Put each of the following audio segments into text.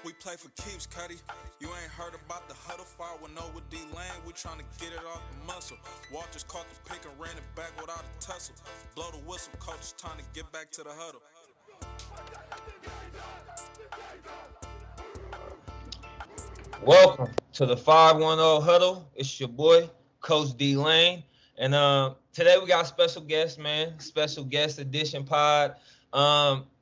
We play for keeps, Cuddy. You ain't heard about the huddle fire with no with D-Lane. We tryna get it off the muscle. Walters caught the pick and ran it back without a tussle. Blow the whistle, coach is trying to get back to the huddle. Welcome to the 510 Huddle. It's your boy, Coach D Lane. And today we got a special guest, man. Special guest edition pod.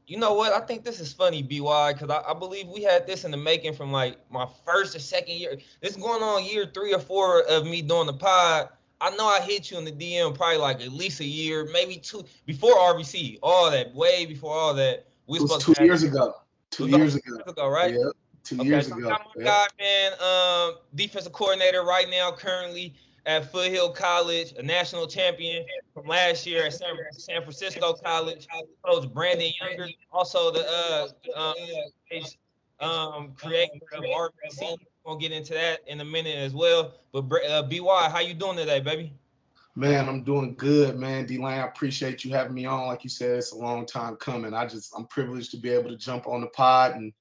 You know what? I think this is funny, BY, because I believe we had this in the making from like my first or second year. This is going on year 3 or 4 of me doing the pod. I know I hit you in the DM probably like at least a year, maybe two, before RvC, all that, way before all that. We It was supposed 2 years ago. it 2 was years like ago. 2 years ago, right? Yeah, two Okay, years so I ago. got my Yeah. guy, man, defensive coordinator right now, currently at Foothill College, a national champion from last year at San Francisco College. Coach Brandon Younger, also the creator of RvC. We'll get into that in a minute as well. But BY, how you doing today, baby? Man, I'm doing good, man. D-Lane, I appreciate you having me on. Like you said, it's a long time coming. I'm privileged to be able to jump on the pod and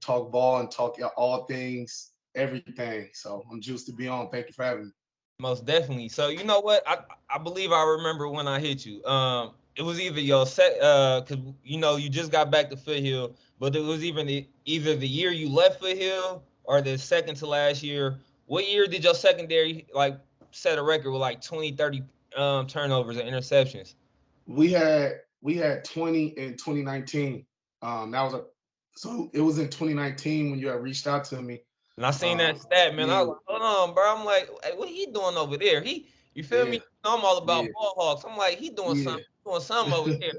talk ball and talk all things, everything. So I'm juiced to be on. Thank you for having me. Most definitely. So you know what? I believe I remember when I hit you. It was either your cause you know you just got back to Foothill, but it was either the year you left Foothill or the second to last year. What year did your secondary like set a record with like 20, 30 turnovers and interceptions? We had 20 in 2019. That was a so it was in 2019 when you had reached out to me. And I seen that Um, stat, man. I yeah, was like, hold on, bro. I'm like, hey, what he doing over there? You feel me? yeah, I'm all yeah, about ball hawks. I'm like, he yeah. doing something over there.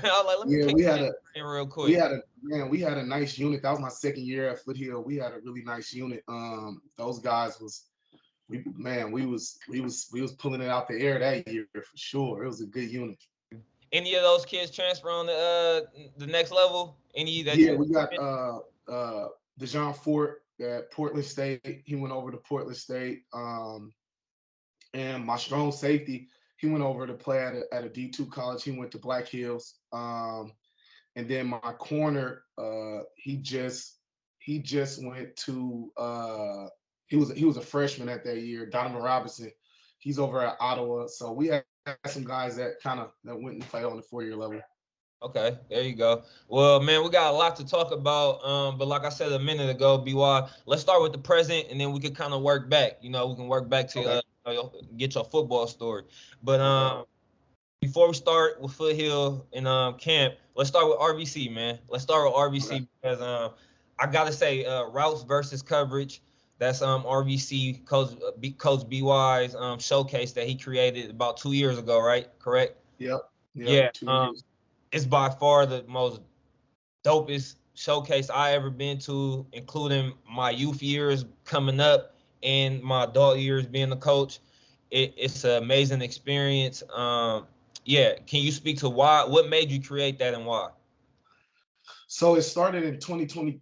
I was like, let me Yeah, pick we his had a brain real we quick. had a man, we had a nice unit. That was my second year at Foothill. We had a really nice unit. Those guys was we was pulling it out the air that year for sure. It was a good unit. Any of those kids transfer on the next level? Any that Yeah, you? we got Dejon Fort at Portland State. He went over to Portland State. And my strong safety, he went over to play at a D2 college. He went to Black Hills. And then my corner, he just went to he was a freshman at that year, Donovan Robinson. He's over at Ottawa. So we had some guys that went and played on the 4 year level. Okay, there you go. Well, man, we got a lot to talk about. But like I said a minute ago, BY, let's start with the present, and then we can kind of work back. You know, we can work back to Okay. get your football story. But Okay. before we start with Foothill and camp, let's start with RvC, man. Let's start with Okay. RvC because I gotta say routes versus coverage. That's RvC Coach BY's showcase that he created about 2 years ago, right? Correct? Yep. Yep. Yeah. 2 years. It's by far the most dopest showcase I ever been to, including my youth years coming up and my adult years being a coach. It's an amazing experience. Yeah, can you speak to what made you create that and why? So it started in 2020,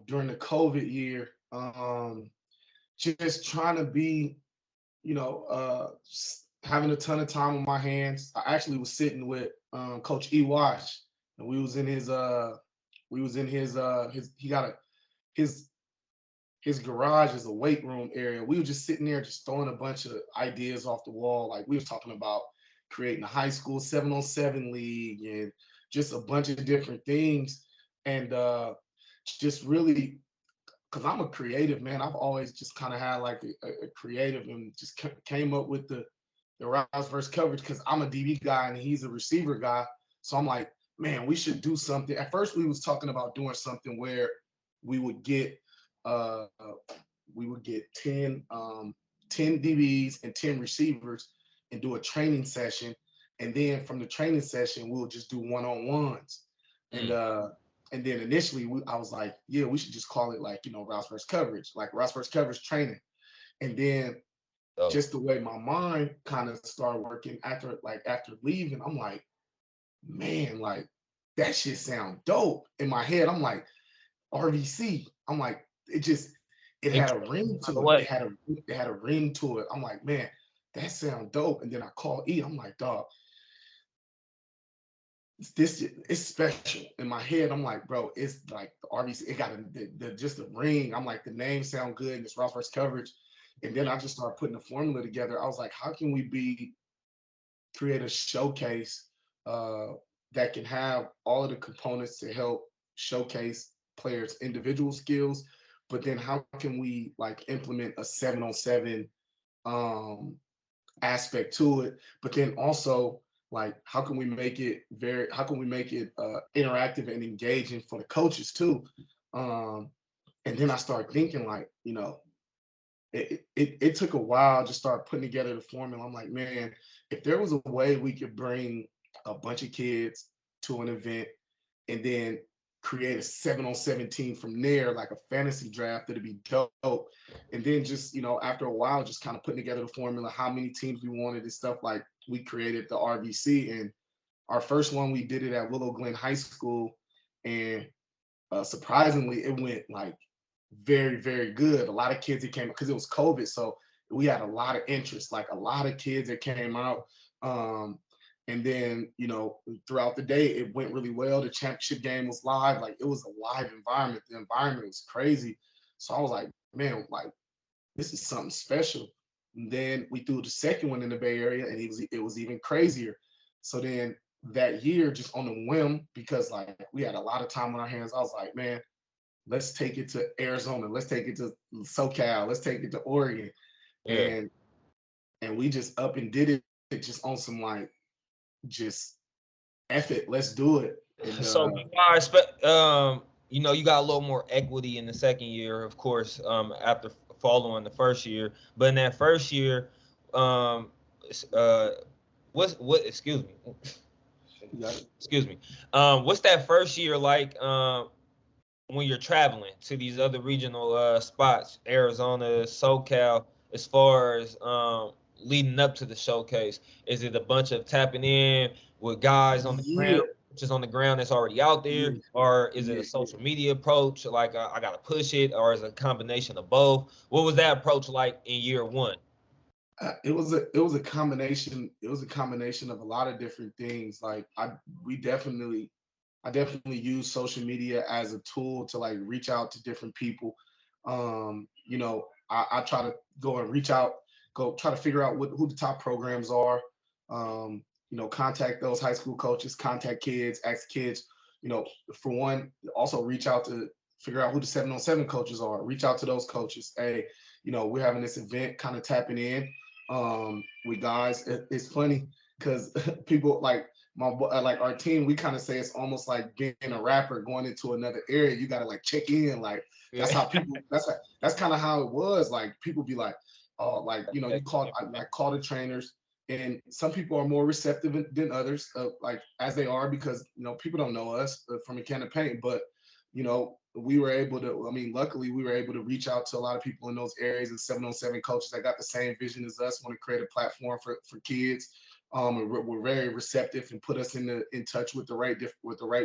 during the COVID year. Just trying to be, having a ton of time on my hands. I actually was sitting with Coach E. Wash, and we was in his he got his his garage is a weight room area. We were just sitting there, just throwing a bunch of ideas off the wall. Like we was talking about creating a high school 7-on-7 league and just a bunch of different things. And just really, because I'm a creative, man, I've always just kind of had like a creative and just came up with the routes versus coverage because I'm a DB guy and he's a receiver guy. So I'm like, man, we should do something. At first, we was talking about doing something where we would get uh, we would get 10 DBs and 10 receivers and do a training session. And then from the training session, we'll just do one-on-ones. And Mm. uh, and then initially, I was like, yeah, we should just call it like, routes versus coverage, like routes versus coverage training. And then So just the way my mind kind of started working after leaving, I'm like, man, like that shit sound dope. In my head, I'm like, RvC. I'm like, it it had a came ring out the to it. way. It had a ring to it. I'm like, man, that sound dope. And then I call E. I'm like, dog, this it's special. In my head, I'm like, bro, it's like the RvC. It got just the ring. I'm like, the name sound good and it's Ross versus coverage. And then I just started putting the formula together. I was like, how can we create a showcase uh, that can have all of the components to help showcase players' individual skills, but then how can we like implement a 7-on-7 um, aspect to it, but then also like how can we make it interactive and engaging for the coaches too. um and then I started thinking like, it took a while to start putting together the formula. I'm like, man, if there was a way we could bring a bunch of kids to an event and then create a 7-on-7 team from there, like a fantasy draft, that'd be dope. And then just, after a while, just kind of putting together the formula, how many teams we wanted and stuff. Like we created the RvC, and our first one, we did it at Willow Glen High School. And surprisingly, it went like very, very good. A lot of kids that came because it was COVID. So we had a lot of interest, like a lot of kids that came out. And then, throughout the day, it went really well. The championship game was live. Like it was a live environment. The environment was crazy. So I was like, man, like this is something special. And then we threw the second one in the Bay Area, and it was even crazier. So then that year, just on the whim, because like we had a lot of time on our hands, I was like, man, let's take it to Arizona. Let's take it to SoCal. Let's take it to Oregon. Yeah. And we just up and did it just on some like, just F it, let's do it. And, so you got a little more equity in the second year, of course, after following the first year. But in that first year, excuse me. What's that first year like when you're traveling to these other regional spots, Arizona, SoCal, as far as leading up to the showcase? Is it a bunch of tapping in with guys on the ground, just on the ground that's already out there, or is it a social media approach? Like I gotta push it, or is it a combination of both? What was that approach like in year one? It was a combination. It was a combination of a lot of different things. Like I definitely use social media as a tool to like reach out to different people. I try to go and reach out, try to figure out who the top programs are. Contact those high school coaches, contact kids, ask kids, for one, also reach out to figure out who the 7-on-7 coaches are, reach out to those coaches. Hey, we're having this event, kind of tapping in with guys. It's funny because people like like our team, we kind of say it's almost like being a rapper going into another area. You got to like check in. Like that's how people, that's kind of how it was. Like people be like, oh, like, you call the trainers. And some people are more receptive than others, like as they are, because, people don't know us from a can of paint. But, we were able to, luckily we were able to reach out to a lot of people in those areas, and 7-on-7 coaches that got the same vision as us, want to create a platform for kids. And we're very receptive and put us in touch with the right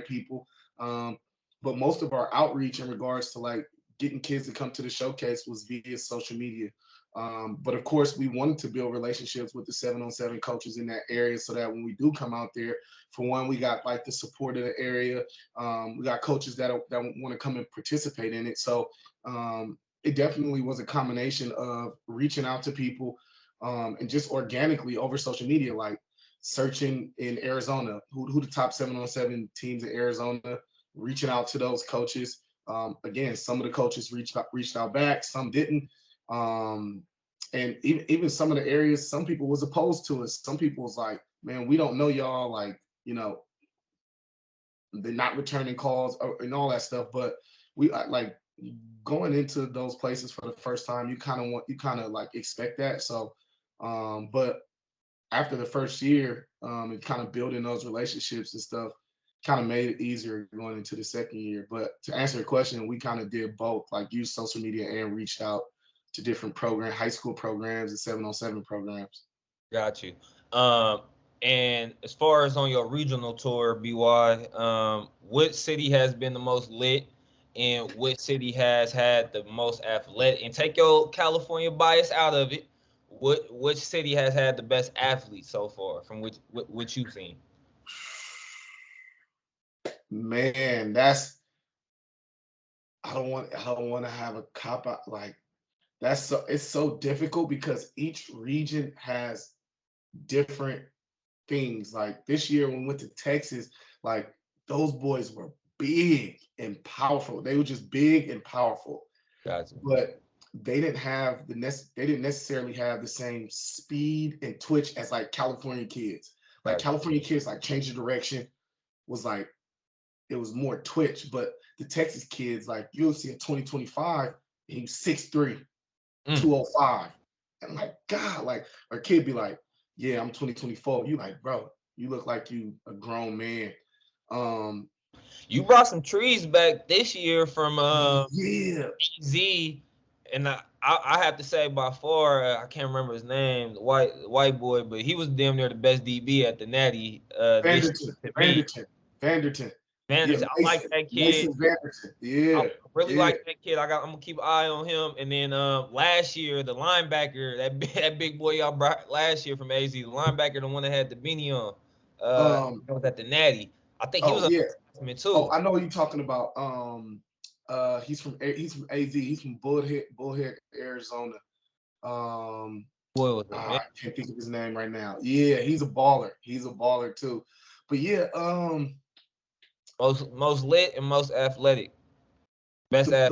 people. But most of our outreach in regards to like getting kids to come to the showcase was via social media. But of course, we wanted to build relationships with the 7-on-7 coaches in that area, so that when we do come out there, for one, we got like the support of the area. We got coaches that want to come and participate in it. So it definitely was a combination of reaching out to people and just organically over social media, like searching in Arizona, who the top 7-on-7 teams in Arizona, reaching out to those coaches. Again, some of the coaches reached out back, some didn't. And even some of the areas, some people was opposed to us. Some people was like, man, we don't know y'all, like, they're not returning calls and all that stuff. But we like going into those places for the first time, you kind of like expect that. So, but after the first year, and kind of building those relationships and stuff kind of made it easier going into the second year. But to answer your question, we kind of did both, like use social media and reached out to different high school programs and 7-on-7 programs. Got you. And as far as on your regional tour, BY, what city has been the most lit, and what city has had the most athletic? And take your California bias out of it. Which city has had the best athletes so far, from which you've seen? Man, I don't want to have a cop out like it's so difficult because each region has different things. Like this year when we went to Texas, like those boys were big and powerful. They were just big and powerful. Gotcha. But they didn't necessarily have the same speed and twitch as like California kids. Like Gotcha. California kids like change of direction was like it was more twitch, but the Texas kids like you'll see a 2025 and he's 6'3", 205. And like God, like our kid be like, yeah, I'm 2024. You like, bro, you look like you a grown man. You brought some trees back this year from Yeah. Z, and I have to say by far I can't remember his name, the white boy, but he was damn near the best DB at the Natty. Vanderton. Yeah, Vanderton. I like that kid. Mason Vanderton. Yeah. I really like that kid. I'm gonna keep an eye on him. And then last year, the linebacker, that big boy y'all brought last year from AZ, the linebacker, the one that had the beanie on, was at the Natty. I think he was a too. Oh, I know what you're talking about. He's from AZ. He's from Bullhead, Arizona. I can't think of his name right now. Yeah, he's a baller. He's a baller too. But yeah, most lit and most athletic. The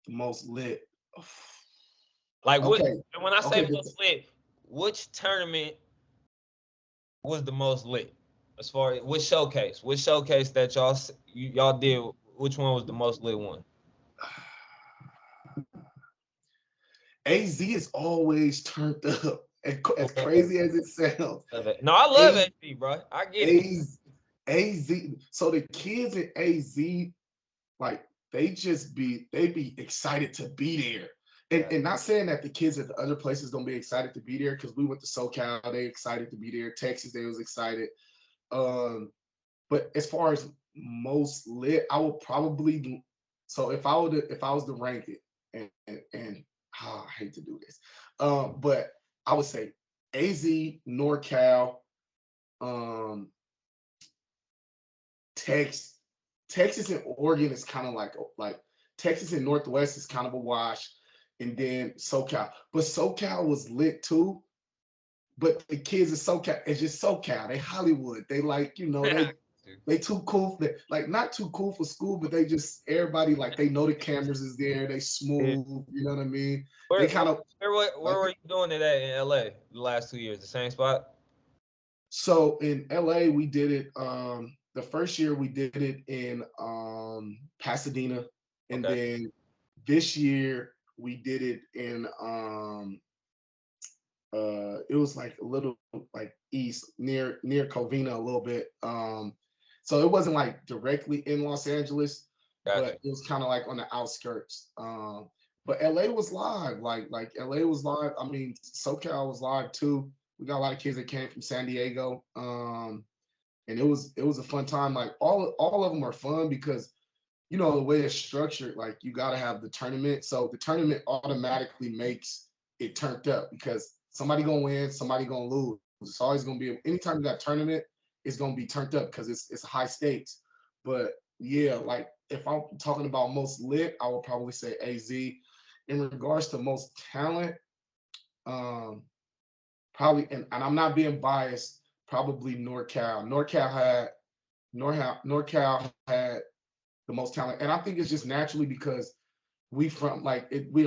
most lit. Like when I say most lit, which tournament was the most lit? As far as which showcase that y'all did, which one was the most lit one? AZ is always turned up, as crazy as it sounds. No, I love AZ, bro. I get it. AZ. So the kids at AZ, like they be excited to be there. And not saying that the kids at the other places don't be excited to be there, because we went to SoCal, they excited to be there. Texas, they was excited. But as far as most lit, I would probably. So if I was to rank it, and I hate to do this, but I would say AZ, NorCal, Texas and Oregon is kind of like Texas and Northwest is kind of a wash, and then SoCal. But SoCal was lit too. But the kids in SoCal, it's just SoCal. They Hollywood. They like, they too cool. Like not too cool for school, but they just everybody like they know the cameras is there. They smooth. You know what I mean? They kind of. Where were you doing it at in LA the last 2 years? The same spot? So in LA, we did it. The first year we did it in Pasadena, and then this year we did it in it was like a little like east near Covina a little bit. So it wasn't like directly in Los Angeles, but it was kind of like on the outskirts. But LA was live, like LA was live. I mean, SoCal was live too. We got a lot of kids that came from San Diego. And it was a fun time. Like all of them are fun because the way it's structured, like you got to have the tournament. So the tournament automatically makes it turned up because somebody gonna win, somebody gonna lose. It's always gonna be anytime you got a tournament, it's gonna be turned up because it's high stakes. But yeah, like if I'm talking about most lit, I would probably say AZ. In regards to most talent, probably, and I'm not being biased, probably NorCal. NorCal had the most talent, and I think it's just naturally because we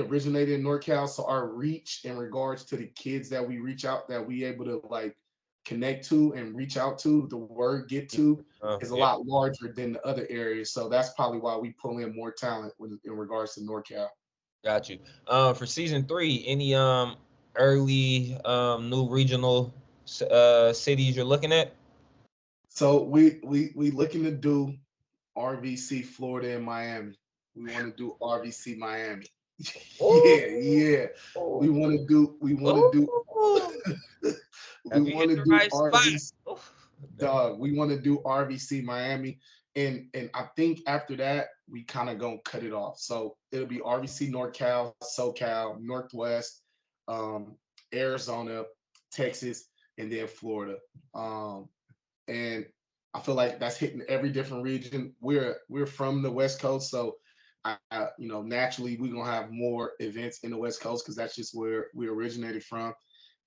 originated in NorCal, so our reach in regards to the kids that we reach out, that we able to like connect to and reach out to, the word get to is a lot larger than the other areas. So that's probably why we pull in more talent in regards to NorCal. Got you. For season 3, any early new regional cities you're looking at? So we looking to do RvC Florida and Miami. We want to do RvC Miami. Yeah. We want to do RvC. Dog, we want to do RvC Miami. And I think after that, we kind of gonna cut it off. So it'll be RvC NorCal, SoCal, Northwest, Arizona, Texas, and then Florida. And I feel like that's hitting every different region. We're from the West Coast, so naturally we're gonna have more events in the West Coast because that's just where we originated from.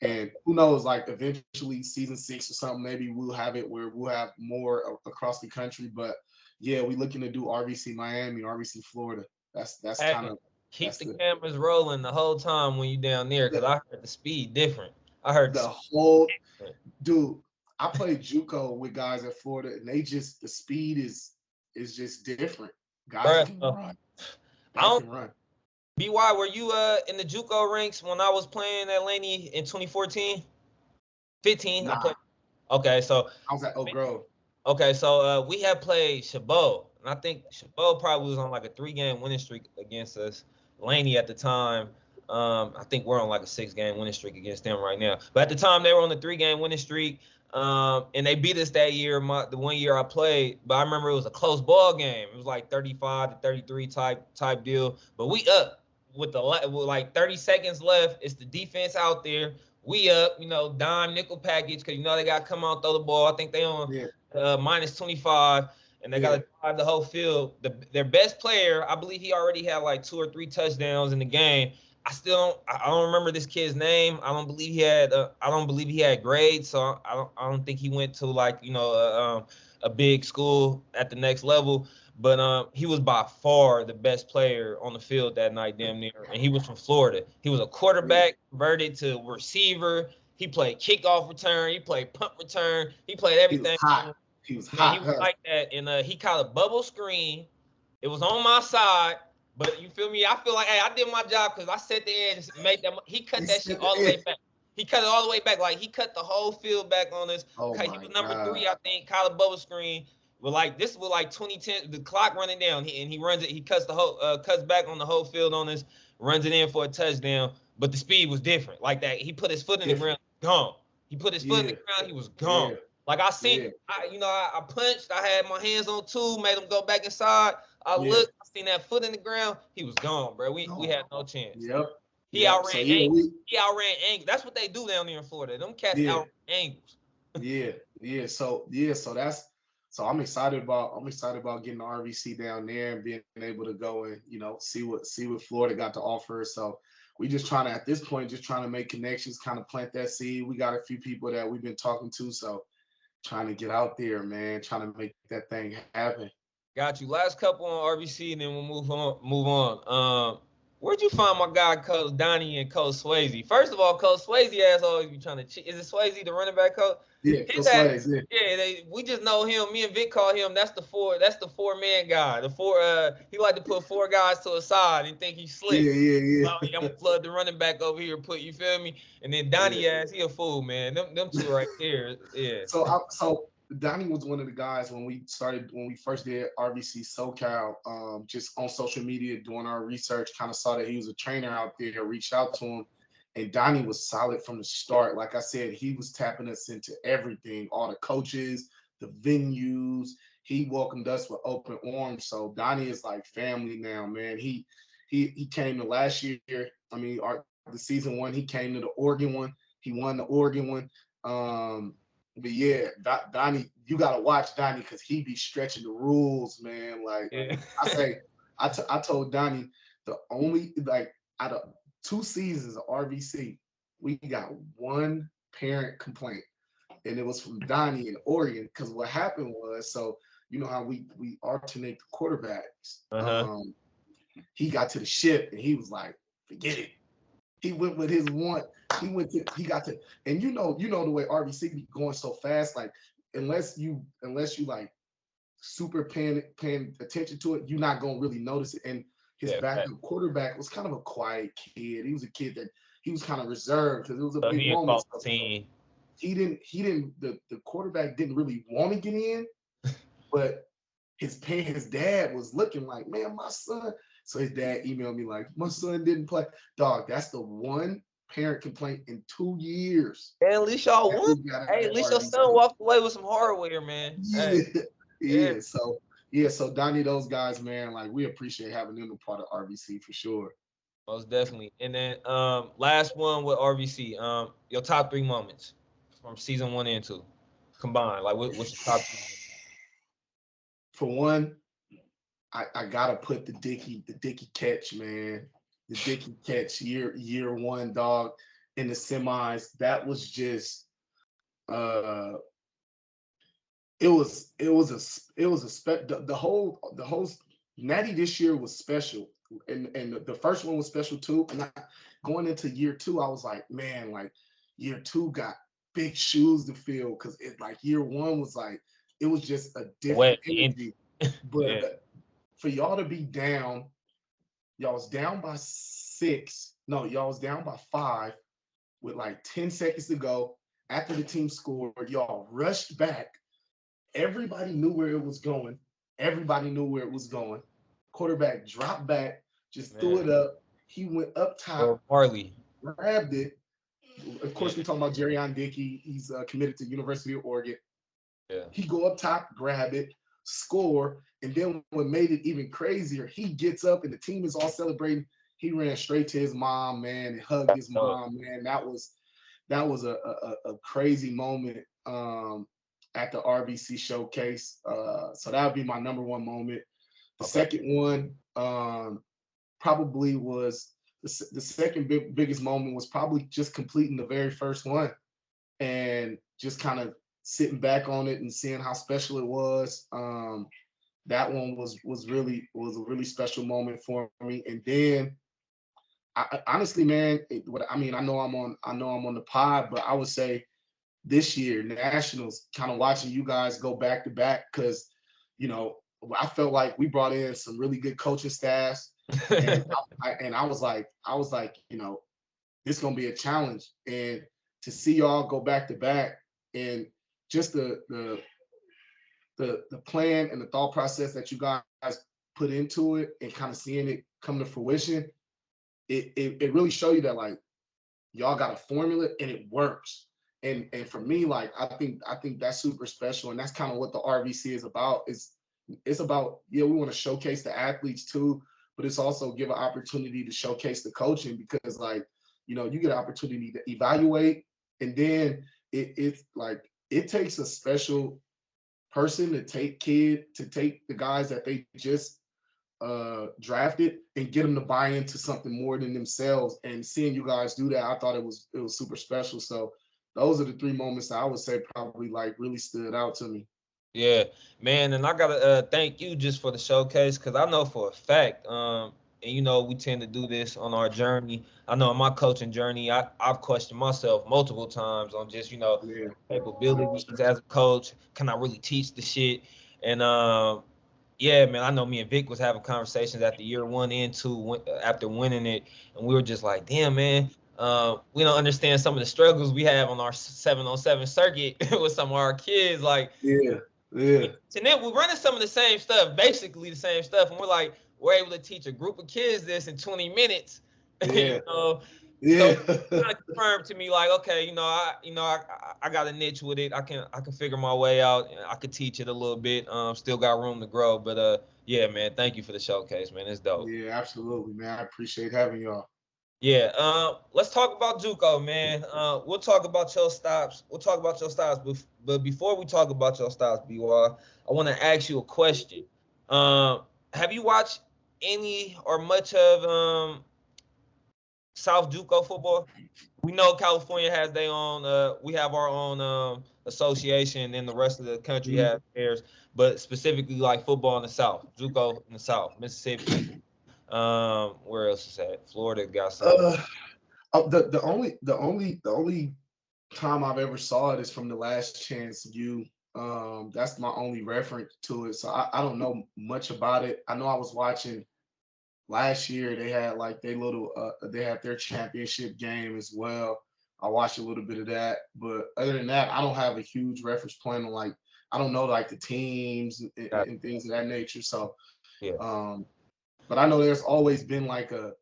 And who knows, like eventually season 6 or something, maybe we'll have it where we'll have more across the country. But yeah, we're looking to do RvC Miami, RvC Florida. That's Hey, kind of keep that's the cameras rolling the whole time when you down there, the, because I heard the speed different. I heard the the speed whole different. dude. I played JUCO with guys at Florida, and the speed is just different. Guys that Bruh, can run, I that don't can run. BY, were you in the JUCO ranks when I was playing at Laney in 2014? 15, I Nah, played. Okay, so I was at Oak Grove. we had played Chabot, and I think Chabot probably was on like a 3-game winning streak against us. Laney at the time, I think we're on like a 6-game winning streak against them right now. But at the time, they were on the 3-game winning streak, and they beat us that year. The 1 year I played, but I remember it was a close ball game. It was like 35 to 33 type deal. But we up with like 30 seconds left. It's the defense out there. We up, dime nickel package because they got to come out throw the ball. I think they on Yeah, minus 25, and they got yeah. to drive the whole field. Their best player, I believe he already had like 2 or 3 touchdowns in the game. I don't remember this kid's name. I don't believe he had grades, so I don't think he went to like a big school at the next level. But he was by far the best player on the field that night, damn near. And he was from Florida. He was a Yeah. quarterback, converted to receiver. He played kickoff return. He played punt return. He played He was everything. hot. He was Man, he hot, was huh? like that. And he caught a bubble screen. It was on my side. But you feel me? I feel like, hey, I did my job because I set the edge and made that. He cut He that shit spit all the the way edge. back. He cut it all the way back. Like, he cut the whole field back on us. Oh He my was number God. 3, I think, caught a bubble screen. But like this was like 2010, the clock running down, and he runs it. He cuts back on the whole field on us, runs it in for a touchdown. But the speed was different, like that. He put his foot in the Different. ground, gone. He put his foot in the Yeah. ground, he was gone. Yeah. Like I seen, Yeah. I punched. I had my hands on 2, made him go back inside. I Yeah. looked, I seen that foot in the ground. He was gone, bro. We Gone. had no chance. Yep. He Yep. So outran yeah, angles. He outran angles. That's what they do down there in Florida. Them cats yeah. outran angles. Yeah, yeah. So I'm excited about getting the RvC down there and being able to go and see what Florida got to offer. So we just trying to at this point just trying to make connections, kind of plant that seed. We got a few people that we've been talking to, so trying to get out there, man, trying to make that thing happen. Got you. Last couple on RVC, and then we'll move on. Where'd you find my guy Coach Donnie and Coach Swayze? First of all, Coach Swayze ass always be trying to cheat. Is it Swayze, the running back coach? Yeah, His Coach ass, Slays, yeah. we just know him. Me and Vic call him. That's the 4-man guy. The 4. He like to put 4 guys to a side and think he's slick. Yeah, yeah, I'm yeah. gonna flood the running back over here. You feel me? And then Donnie Yeah. ass, he a fool, man. Them 2 right there, yeah. So Donnie was one of the guys when we first did RvC SoCal, just on social media doing our research, kind of saw that he was a trainer out there, reached out to him. And Donnie was solid from the start. Like I said, he was tapping us into everything, all the coaches, the venues. He welcomed us with open arms. So Donnie is like family now, man. He came to last year. I mean, the season 1, he came to the Oregon one. He won the Oregon one. But yeah, Donnie, you gotta watch Donnie because he be stretching the rules, man. Like Yeah. I told Donnie the only out of 2 seasons of RvC, we got 1 parent complaint, and it was from Donnie in Oregon. Because what happened was, so you know how we alternate the quarterbacks. He got to the ship and he was like, forget it. He went with his one. He got to, and you know the way RvC be going so fast. Like unless you like super paying attention to it, you're not gonna really notice it. And his backup quarterback was kind of a quiet kid. He was a kid that he was kind of reserved because it was a big moment. So he didn't. The quarterback didn't really want to get in, but his dad was looking like, man, my son. So his dad emailed me like, my son didn't play. Dog, that's the 1 parent complaint in 2 years. Man, at least y'all won. Hey, at least your son walked away with some hardware, man. Yeah, Hey. yeah. So Donnie, those guys, man, like we appreciate having them a part of RvC for sure. Most definitely. And then last one with RvC. Your top 3 moments from season 1 and 2 combined. Like what's your top 3? for one, I gotta put the Dickey catch, man. The Dickey catch year one, dog, in the semis. That was just it was the whole Natty this year was special, and the first one was special too. And going into year two, I was like, man, like year two got big shoes to fill, because it like year one was like it was just a different energy. But yeah. For y'all to be down, y'all was down by 6. No, y'all was down by 5 with like 10 seconds to go. After the team scored, y'all rushed back. Everybody knew where it was going. Quarterback dropped back, just threw it up. He went up top, Marley grabbed it. Of course, we're talking about Jerrion Dickey. He's committed to University of Oregon. Yeah. He go up top, grab it, score, and then what made it even crazier, he gets up and the team is all celebrating. He ran straight to his mom, man, and hugged his mom, man. That was a crazy moment at the RvC Showcase. So that would be my number one moment. The second one probably was the second biggest moment was probably just completing the very first one and just kind of sitting back on it and seeing how special it was. That one was a really special moment for me. And then honestly, man, I know I'm on the pod, but I would say this year, Nationals, kind of watching you guys go back to back, because, I felt like we brought in some really good coaching staffs, and I was like, this is gonna be a challenge, and to see y'all go back to back, and just the plan and the thought process that you guys put into it, and kind of seeing it come to fruition, it really showed you that like y'all got a formula and it works. And for me, like I think that's super special, and that's kind of what the RvC is about. It's about, we want to showcase the athletes too, but it's also give an opportunity to showcase the coaching, because like you get an opportunity to evaluate, and then it's like it takes a special person to take the guys that they just drafted and get them to buy into something more than themselves. And seeing you guys do that, I thought it was super special. So those are the 3 moments that I would say probably like really stood out to me. Yeah, man, and I gotta thank you just for the showcase, because I know for a fact, and we tend to do this on our journey. I know on my coaching journey, I've questioned myself multiple times on just capabilities as a coach. Can I really teach the shit? And yeah, man, I know me and Vic was having conversations after year 1 and 2 after winning it, and we were just like, damn, man. We don't understand some of the struggles we have on our 7-on-7 circuit with some of our kids. Like, and then we're running some of the same stuff, basically the same stuff, and we're able to teach a group of kids this in 20 minutes. So it kind of confirmed to me, like, okay, I got a niche with it. I can figure my way out. I could teach it a little bit. Still got room to grow, but yeah, man, thank you for the showcase, man. It's dope. Yeah, absolutely, man. I appreciate having y'all. Yeah, let's talk about JUCO, man. We'll talk about your stops. But before we talk about your stops, BY, I want to ask you a question. Have you watched any or much of South JUCO football? We know California has their own. We have our own association, and the rest of the country has theirs. But specifically, like football in the South, JUCO in the South, Mississippi. Where else is that? Florida got some. The only time I've ever saw it is from the Last Chance U. That's my only reference to it. So I don't know much about it. I know I was watching last year. They had like they had their championship game as well. I watched a little bit of that, but other than that, I don't have a huge reference point on like I don't know like the teams and things of that nature. So yeah. But I know there's always been like a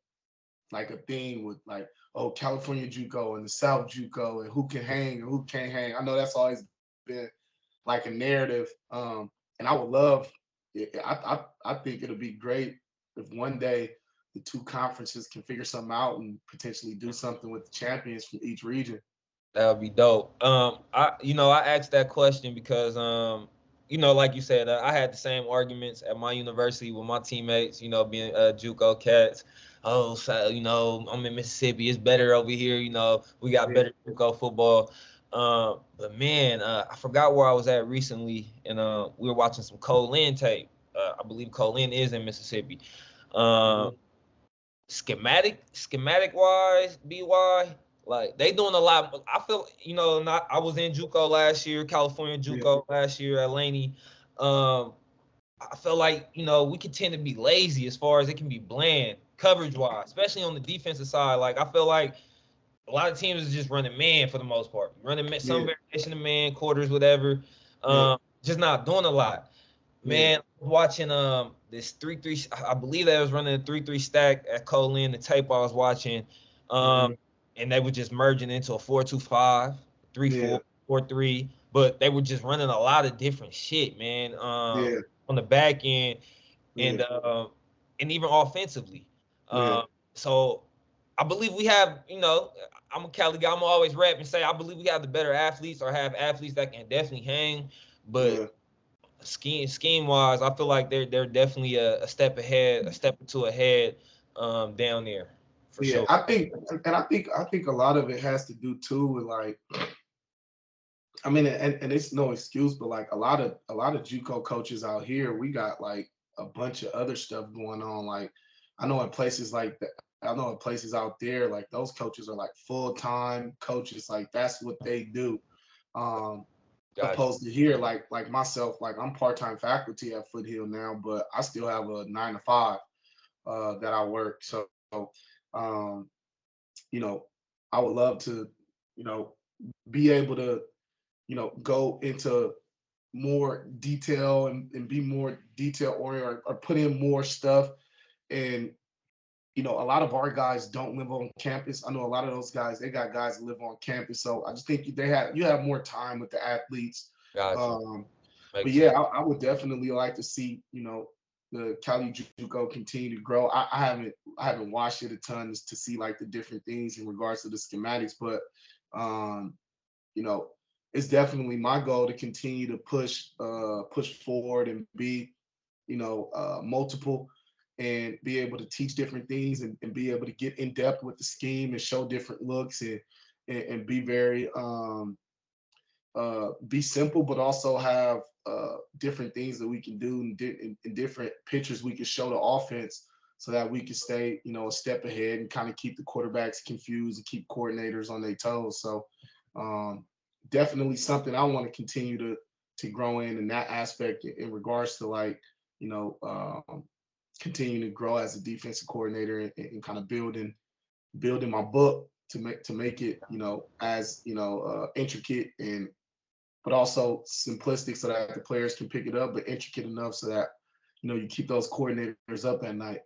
thing with like, oh, California JUCO and the South JUCO and who can hang and who can't hang. I know that's always been like a narrative. And I would love, I think it'll be great if one day the 2 conferences can figure something out and potentially do something with the champions from each region. That would be dope. I asked that question because like you said, I had the same arguments at my university with my teammates, being JUCO cats. Oh, so, I'm in Mississippi. It's better over here. We got better JUCO football. But man, I forgot where I was at recently, and we were watching some Cole Lynn tape. I believe Cole Lynn is in Mississippi. Schematic wise, BY, like they doing a lot. I feel, I was in JUCO last year, California JUCO last year at Laney. I feel like, we can tend to be lazy as far as it can be bland coverage wise, especially on the defensive side. Like I feel like a lot of teams is just running man for the most part, running some variation of man, quarters, whatever. Just not doing a lot. Man, watching this 3-3, I believe they was running a 3-3 stack at Colin, the tape I was watching, and they were just merging into a 4-2-5, 3-4, 4-3, but they were just running a lot of different shit, man. On the back end and even offensively. So I believe we have, I'm a Cali guy. I'm always rap and say I believe we have the better athletes or have athletes that can definitely hang, but. Scheme wise, I feel like they're definitely a step ahead, a step or two ahead down there for sure. I think a lot of it has to do too with like, I mean, and it's no excuse, but like a lot of JUCO coaches out here, we got like a bunch of other stuff going on. Like I know in places like that, I know in places out there, like those coaches are like full-time coaches, like that's what they do. Opposed to here, like myself, like I'm part-time faculty at Foothill now, but I still have a 9 to 5 that I work. So, I would love to, be able to, go into more detail and be more detail oriented or put in more stuff. And, a lot of our guys don't live on campus. I know a lot of those guys, they got guys that live on campus. So I just think you have more time with the athletes. But yeah, I would definitely like to see, the Cali JUCO continue to grow. I haven't watched it a ton to see like the different things in regards to the schematics, but it's definitely my goal to continue to push forward and be, multiple and be able to teach different things and be able to get in depth with the scheme and show different looks and be very be simple, but also have different things that we can do and different pictures we can show the offense so that we can stay, a step ahead and kind of keep the quarterbacks confused and keep coordinators on their toes. So definitely something I want to continue to grow in that aspect in regards to like, continuing to grow as a defensive coordinator and kind of building my book to make it, as intricate but also simplistic so that the players can pick it up, but intricate enough so that you keep those coordinators up at night.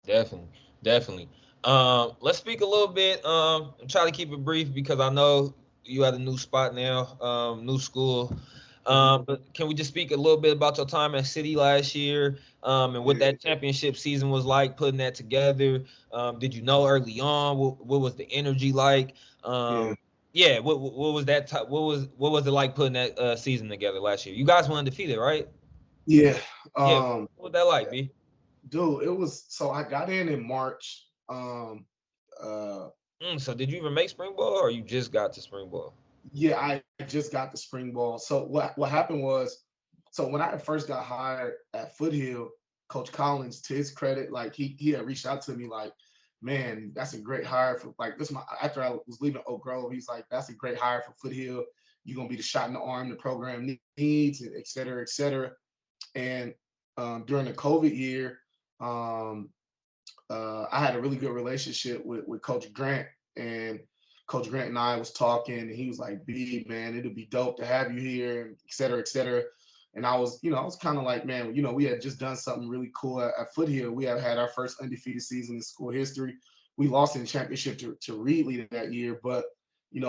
Definitely. Let's speak a little bit. Try to keep it brief because I know you at a new spot now, new school. But can we just speak a little bit about your time at City last year, and what that championship season was like, putting that together? Did you know early on? What was the energy like? What was that? What was it like putting that season together last year? You guys were undefeated, right? Yeah. What was that like, B? Dude, it was. So I got in March. So did you even make spring ball, or you just got to spring ball? Yeah, I just got the spring ball. So what happened was, so when I first got hired at Foothill, Coach Collins, to his credit, like he had reached out to me like, man, that's a great hire for like this. After I was leaving Oak Grove, he's like, that's a great hire for Foothill. You're gonna be the shot in the arm the program needs, and et cetera, et cetera. And during the COVID year, I had a really good relationship with Coach Grant, and Coach Grant and I was talking, and he was like, B, man, it'd be dope to have you here, and et cetera, et cetera. And I was kind of like, man, we had just done something really cool at Foothill. We had our first undefeated season in school history. We lost in the championship to Reedley that year, but we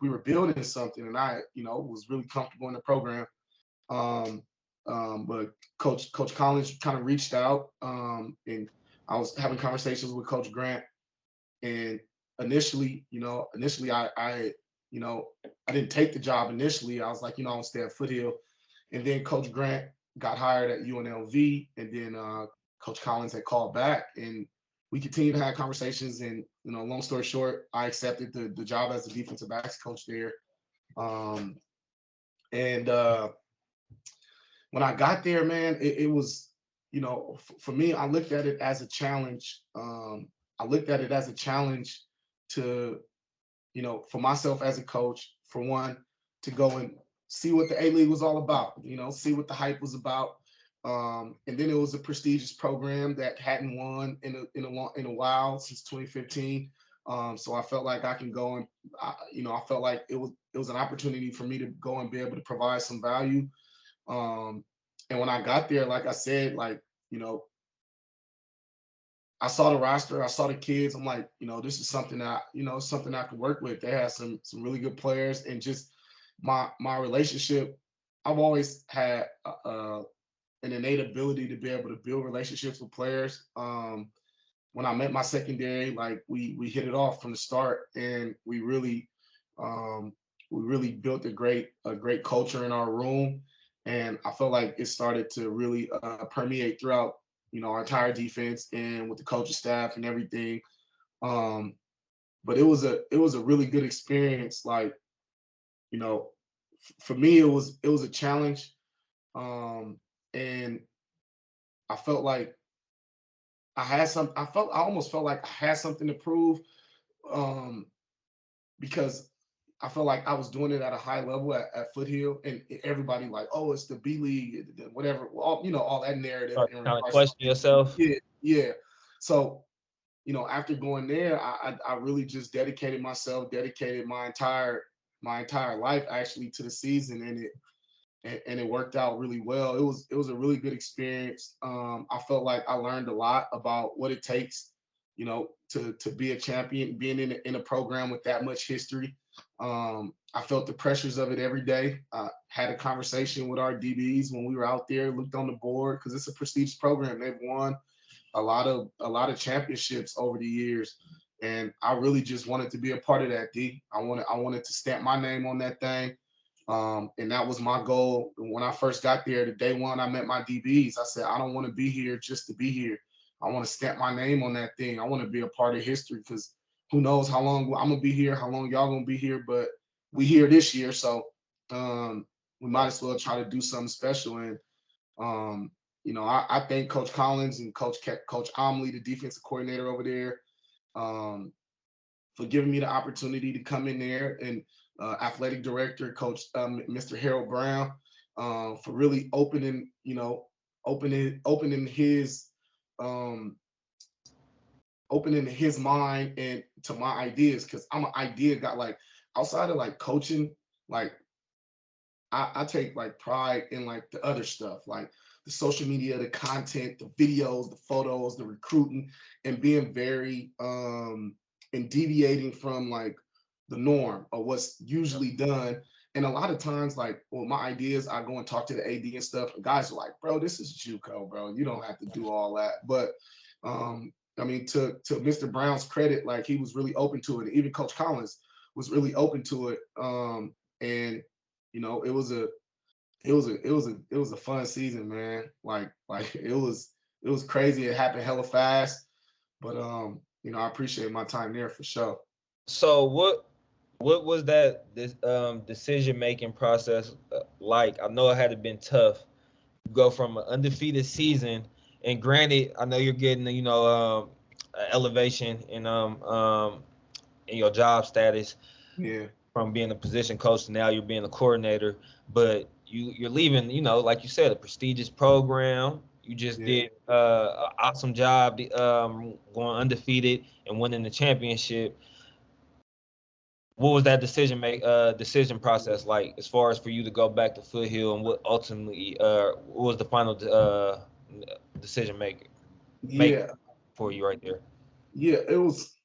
were building something, and I was really comfortable in the program. But Coach Collins kind of reached out, and I was having conversations with Coach Grant, and initially I didn't take the job initially. I was like, I want to stay at Foothill. And then Coach Grant got hired at UNLV, and then Coach Collins had called back, and we continued to have conversations. And long story short, I accepted the job as the defensive backs coach there. And when I got there, man, it was, for me, I looked at it as a challenge. I looked at it as a challenge to, for myself as a coach, for one, to go and see what the A-League was all about, see what the hype was about. And then it was a prestigious program that hadn't won in a while, since 2015. So I felt like I can go and, I felt like it was an opportunity for me to go and be able to provide some value. And when I got there, like I said, I saw the roster, I saw the kids. I'm like, this is something that, something I could work with. They had some really good players, and just my relationship. I've always had an innate ability to be able to build relationships with players. When I met my secondary, like we hit it off from the start, and we really built a great culture in our room. And I felt like it started to really permeate throughout, our entire defense and with the coaching staff and everything. But it was a really good experience. Like, for me, it was a challenge. And I felt like I almost felt like I had something to prove, because I felt like I was doing it at a high level at Foothill, and everybody like, oh, it's the B League, whatever, all that narrative. Kind of question yourself. Yeah. So, after going there, I really just dedicated my entire life actually to the season, and it worked out really well. It was a really good experience. I felt like I learned a lot about what it takes, to be a champion, being in a program with that much history. I felt the pressures of it every day. Had a conversation with our DBs when we were out there, looked on the board, because it's a prestigious program. They've won a lot of championships over the years, and I really just wanted to be a part of that. I wanted to stamp my name on that thing. And that was my goal. When I first got there, the day one I met my DBs, I said, I don't want to be here just to be here. I want to stamp my name on that thing. I want to be a part of history, because who knows how long I'm going to be here, how long y'all going to be here, but we here this year. So we might as well try to do something special. And, I thank Coach Collins and Coach Omley, the defensive coordinator over there, for giving me the opportunity to come in there, and athletic director, Coach Mr. Harold Brown, for really opening his mind and to my ideas, because I'm an idea guy. Like, outside of like coaching, like I take like pride in like the other stuff, like the social media, the content, the videos, the photos, the recruiting, and being very and deviating from like the norm of what's usually done. And a lot of times, like, well, my ideas, I go and talk to the AD and stuff, and guys are like, bro, this is JUCO, bro. You don't have to do all that. But I mean, to Mr. Brown's credit, like, he was really open to it. Even Coach Collins was really open to it. And it was a fun season, man. Like it was crazy. It happened hella fast, but I appreciate my time there for sure. So what was that decision making process like? I know it had to been tough. You go from an undefeated season, and granted, I know you're getting elevation in your job status. Yeah. From being a position coach to now you're being a coordinator, but you're leaving, like you said, a prestigious program. You just did an awesome job going undefeated and winning the championship. What was that decision process like, as far as for you to go back to Foothill, and what ultimately what was the final decision maker for you right there? Yeah, it was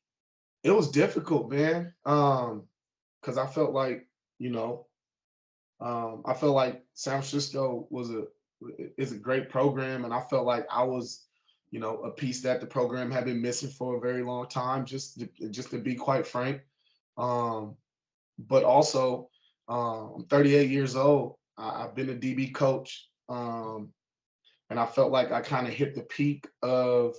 difficult, man. Because I felt like, I felt like San Francisco is a great program, and I felt like I was, a piece that the program had been missing for a very long time, just to be quite frank. But also, I'm 38 years old. I've been a DB coach, and I felt like I kind of hit the peak of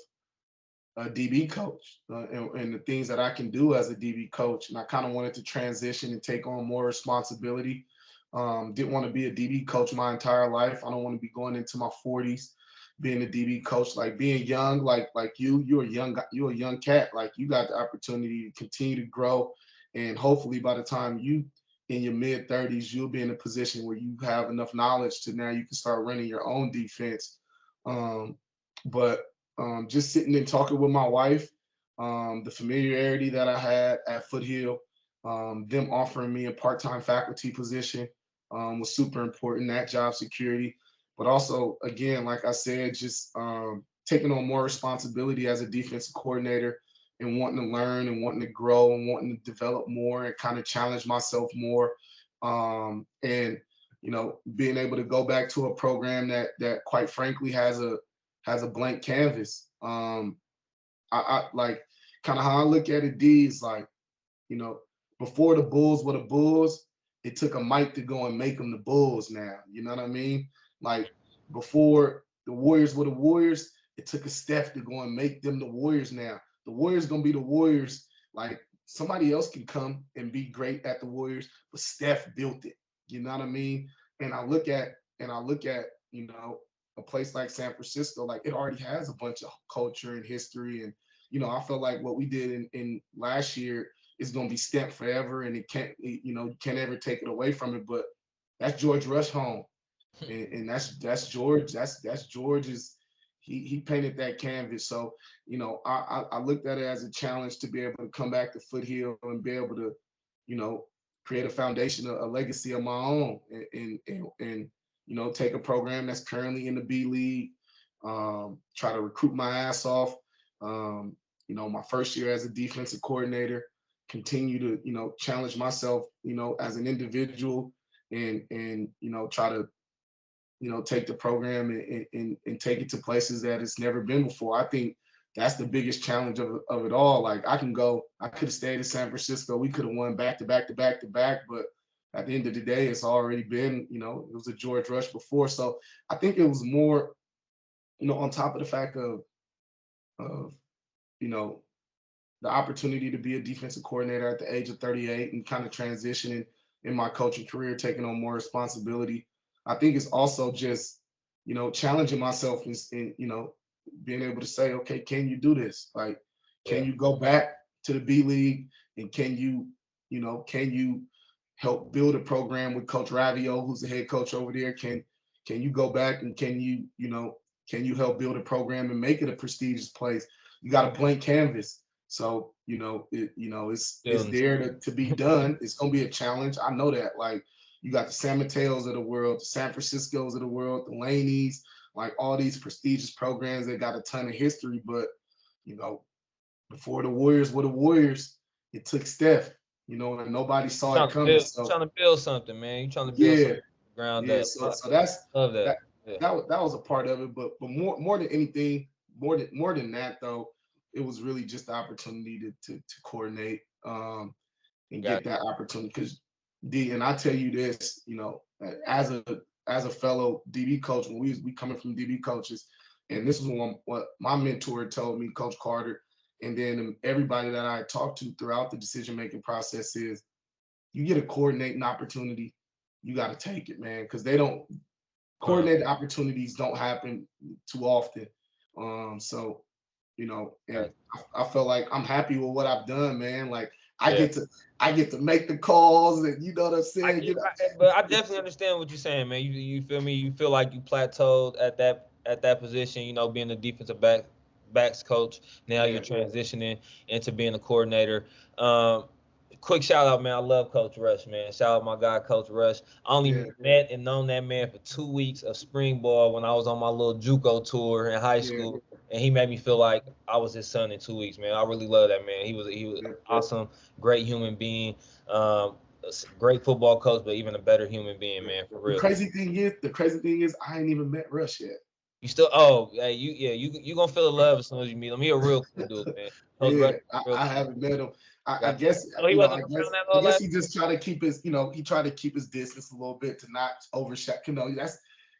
a DB coach and the things that I can do as a DB coach. And I kind of wanted to transition and take on more responsibility. Didn't want to be a DB coach my entire life. I don't want to be going into my 40s being a DB coach. Like being young, like you're a young cat. Like you got the opportunity to continue to grow, and hopefully by the time you in your mid 30s, you'll be in a position where you have enough knowledge to now you can start running your own defense. But just sitting and talking with my wife, the familiarity that I had at Foothill, them offering me a part-time faculty position was super important, that job security. But also, again, like I said, just taking on more responsibility as a defensive coordinator and wanting to learn and wanting to grow and wanting to develop more and kind of challenge myself more. And, being able to go back to a program that quite frankly has a blank canvas. I like kind of how I look at it, D, is like, before the Bulls were the Bulls, it took a Mike to go and make them the Bulls now. You know what I mean? Like before the Warriors were the Warriors, it took a Steph to go and make them the Warriors now. The Warriors gonna be the Warriors. Like somebody else can come and be great at the Warriors, but Steph built it. You know what I mean? And I look at a place like San Francisco, like it already has a bunch of culture and history. And, I feel like what we did in last year is going to be stamped forever, and it can't, you can't ever take it away from it. But that's George Rush home. And that's George. That's George's. He painted that canvas. So, I looked at it as a challenge to be able to come back to Foothill and be able to, create a foundation, a legacy of my own, and take a program that's currently in the B League, try to recruit my ass off. My first year as a defensive coordinator, continue to, challenge myself, as an individual and try to, take the program and take it to places that it's never been before. I think that's the biggest challenge of it all. Like I could have stayed in San Francisco. We could have won back to back, but at the end of the day, it's already been, it was a George Rush before. So I think it was more, on top of the fact of the opportunity to be a defensive coordinator at the age of 38 and kind of transitioning in my coaching career, taking on more responsibility. I think it's also just, challenging myself and being able to say, okay, can you do this? Like, can you go back to the B League and can you help build a program with Coach Ravio, who's the head coach over there? Can you go back and can you help build a program and make it a prestigious place? You got a blank canvas. So, it's there to be done. It's going to be a challenge. I know that. Like, you got the San Mateos of the world, the San Franciscos of the world, the Laneys, like all these prestigious programs that got a ton of history. But, before the Warriors were the Warriors, it took Steph, and nobody saw it coming. So, trying to build something, man. You're trying to build something ground up. So that's love that. That was a part of it. But more than anything, more than that though, it was really just the opportunity to coordinate and get that opportunity. Because and I tell you this, as a fellow DB coach, when we coming from DB coaches, and this is what my mentor told me, Coach Carter, and then everybody that I talked to throughout the decision-making process is, you get a coordinating opportunity, you got to take it, man, because coordinated opportunities don't happen too often. So, and I feel like I'm happy with what I've done, man. Like I get to make the calls, and you know what I'm saying. But I definitely understand what you're saying, man. You feel me? You feel like you plateaued at that position. Being a defensive backs coach. Now you're transitioning into being a coordinator. Quick shout out, man. I love Coach Rush, man. Shout out my guy, Coach Rush. I only met and known that man for 2 weeks of spring ball when I was on my little JUCO tour in high school, and he made me feel like I was his son in 2 weeks, man. I really love that man. He was awesome, great human being, great football coach, but even a better human being, man, for real. The crazy thing is, I ain't even met Rush yet. You still? You gonna feel the love as soon as you meet him. He a real cool dude, man. I haven't met him. I guess So he wasn't around that all last. he just tried to keep his, he tried to keep his distance a little bit to not overshadow.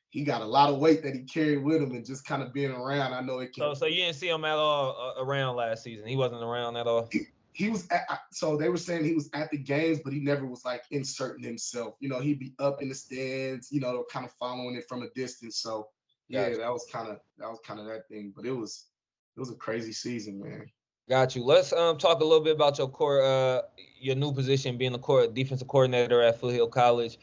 He got a lot of weight that he carried with him, and just kind of being around. I know it can. So you didn't see him at all around last season. He wasn't around at all. He was so they were saying he was at the games, but he never was like inserting himself. He'd be up in the stands, kind of following it from a distance. So yeah, Gotcha. that was kind of that thing. But it was a crazy season, man. Got you. Let's talk a little bit about your new position, being the defensive coordinator at Foothill College.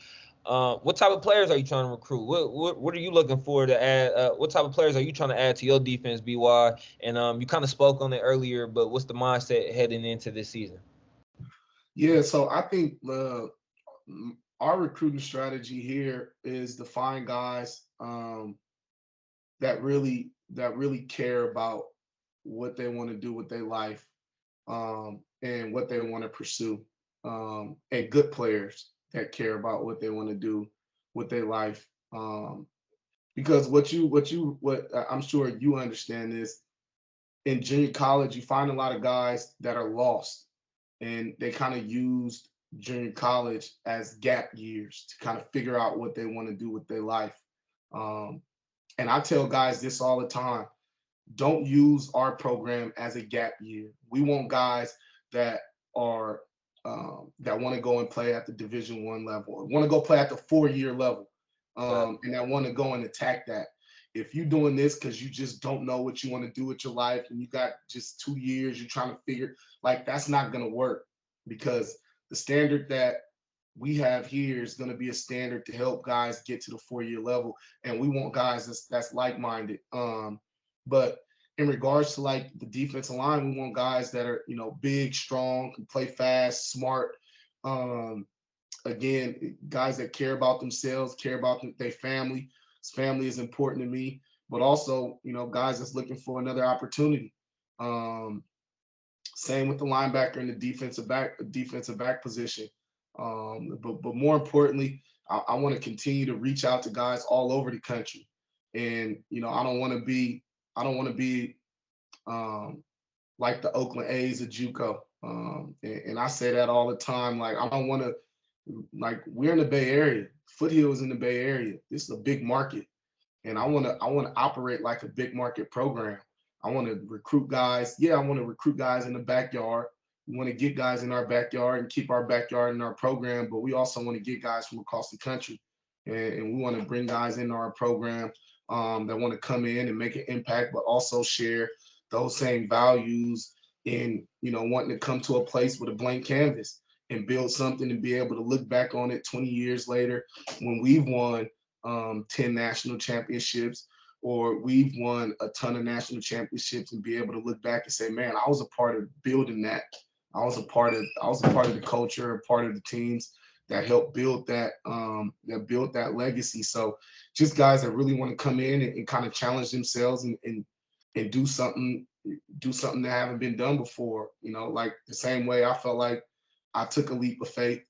What type of players are you trying to recruit? What are you looking for to add? What type of players are you trying to add to your defense, BY? And you kind of spoke on it earlier, but what's the mindset heading into this season? Yeah, so I think our recruiting strategy here is to find guys that really care about what they want to do with their life, and what they want to pursue, and good players that care about what they want to do with their life. Because what I'm sure you understand is, in junior college, you find a lot of guys that are lost, and they kind of used junior college as gap years to kind of figure out what they want to do with their life. And I tell guys this all the time: don't use our program as a gap year. We want guys that are that want to go and play at the Division I level, want to go play at the 4-year level, and that want to go and attack that. If you're doing this because you just don't know what you want to do with your life, and you got just 2 years, you're trying to figure, like, that's not going to work, because the standard that we have here is going to be a standard to help guys get to the 4-year level, and we want guys that's like-minded. But in regards to like the defensive line, we want guys that are, big, strong, can play fast, smart. Again, guys that care about themselves, care about their family. His family is important to me, but also, guys that's looking for another opportunity. Same with the linebacker and the defensive back position. But more importantly, I want to continue to reach out to guys all over the country. And, I don't want to be like the Oakland A's of JUCO. And I say that all the time. Like, I don't want to, like, we're in the Bay Area. Foothill is in the Bay Area. This is a big market. And I want to operate like a big market program. I want to recruit guys. Yeah, I want to recruit guys in the backyard. We want to get guys in our backyard and keep our backyard in our program, but we also want to get guys from across the country. And we want to bring guys into our program that want to come in and make an impact, but also share those same values in, wanting to come to a place with a blank canvas and build something and be able to look back on it 20 years later when we've won 10 national championships, or we've won a ton of national championships, and be able to look back and say, man, I was a part of building that. I was a part of the culture, a part of the teams that helped build that, legacy. So just guys that really want to come in and kind of challenge themselves and do something that haven't been done before. Like the same way I felt like I took a leap of faith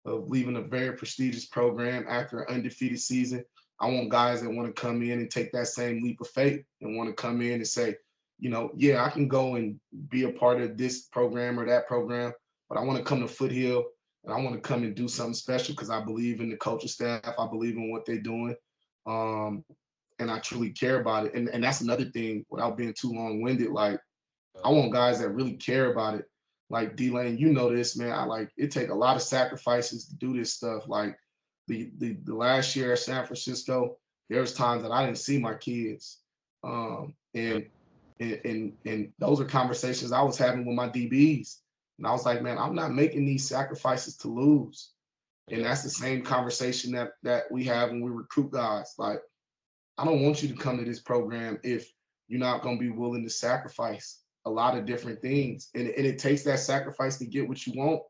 of leaving a very prestigious program after an undefeated season. I want guys that want to come in and take that same leap of faith and want to come in and say, yeah, I can go and be a part of this program or that program, but I want to come to Foothill and I want to come and do something special because I believe in the coaching staff. I believe in what they're doing. And I truly care about it. And that's another thing, without being too long-winded, like, I want guys that really care about it. Like, D-Lane, this, man. It take a lot of sacrifices to do this stuff. Like, the last year at San Francisco, there was times that I didn't see my kids. And those are conversations I was having with my DBs. And I was like, man, I'm not making these sacrifices to lose. And that's the same conversation that we have when we recruit guys. Like, I don't want you to come to this program if you're not going to be willing to sacrifice a lot of different things. And it takes that sacrifice to get what you want.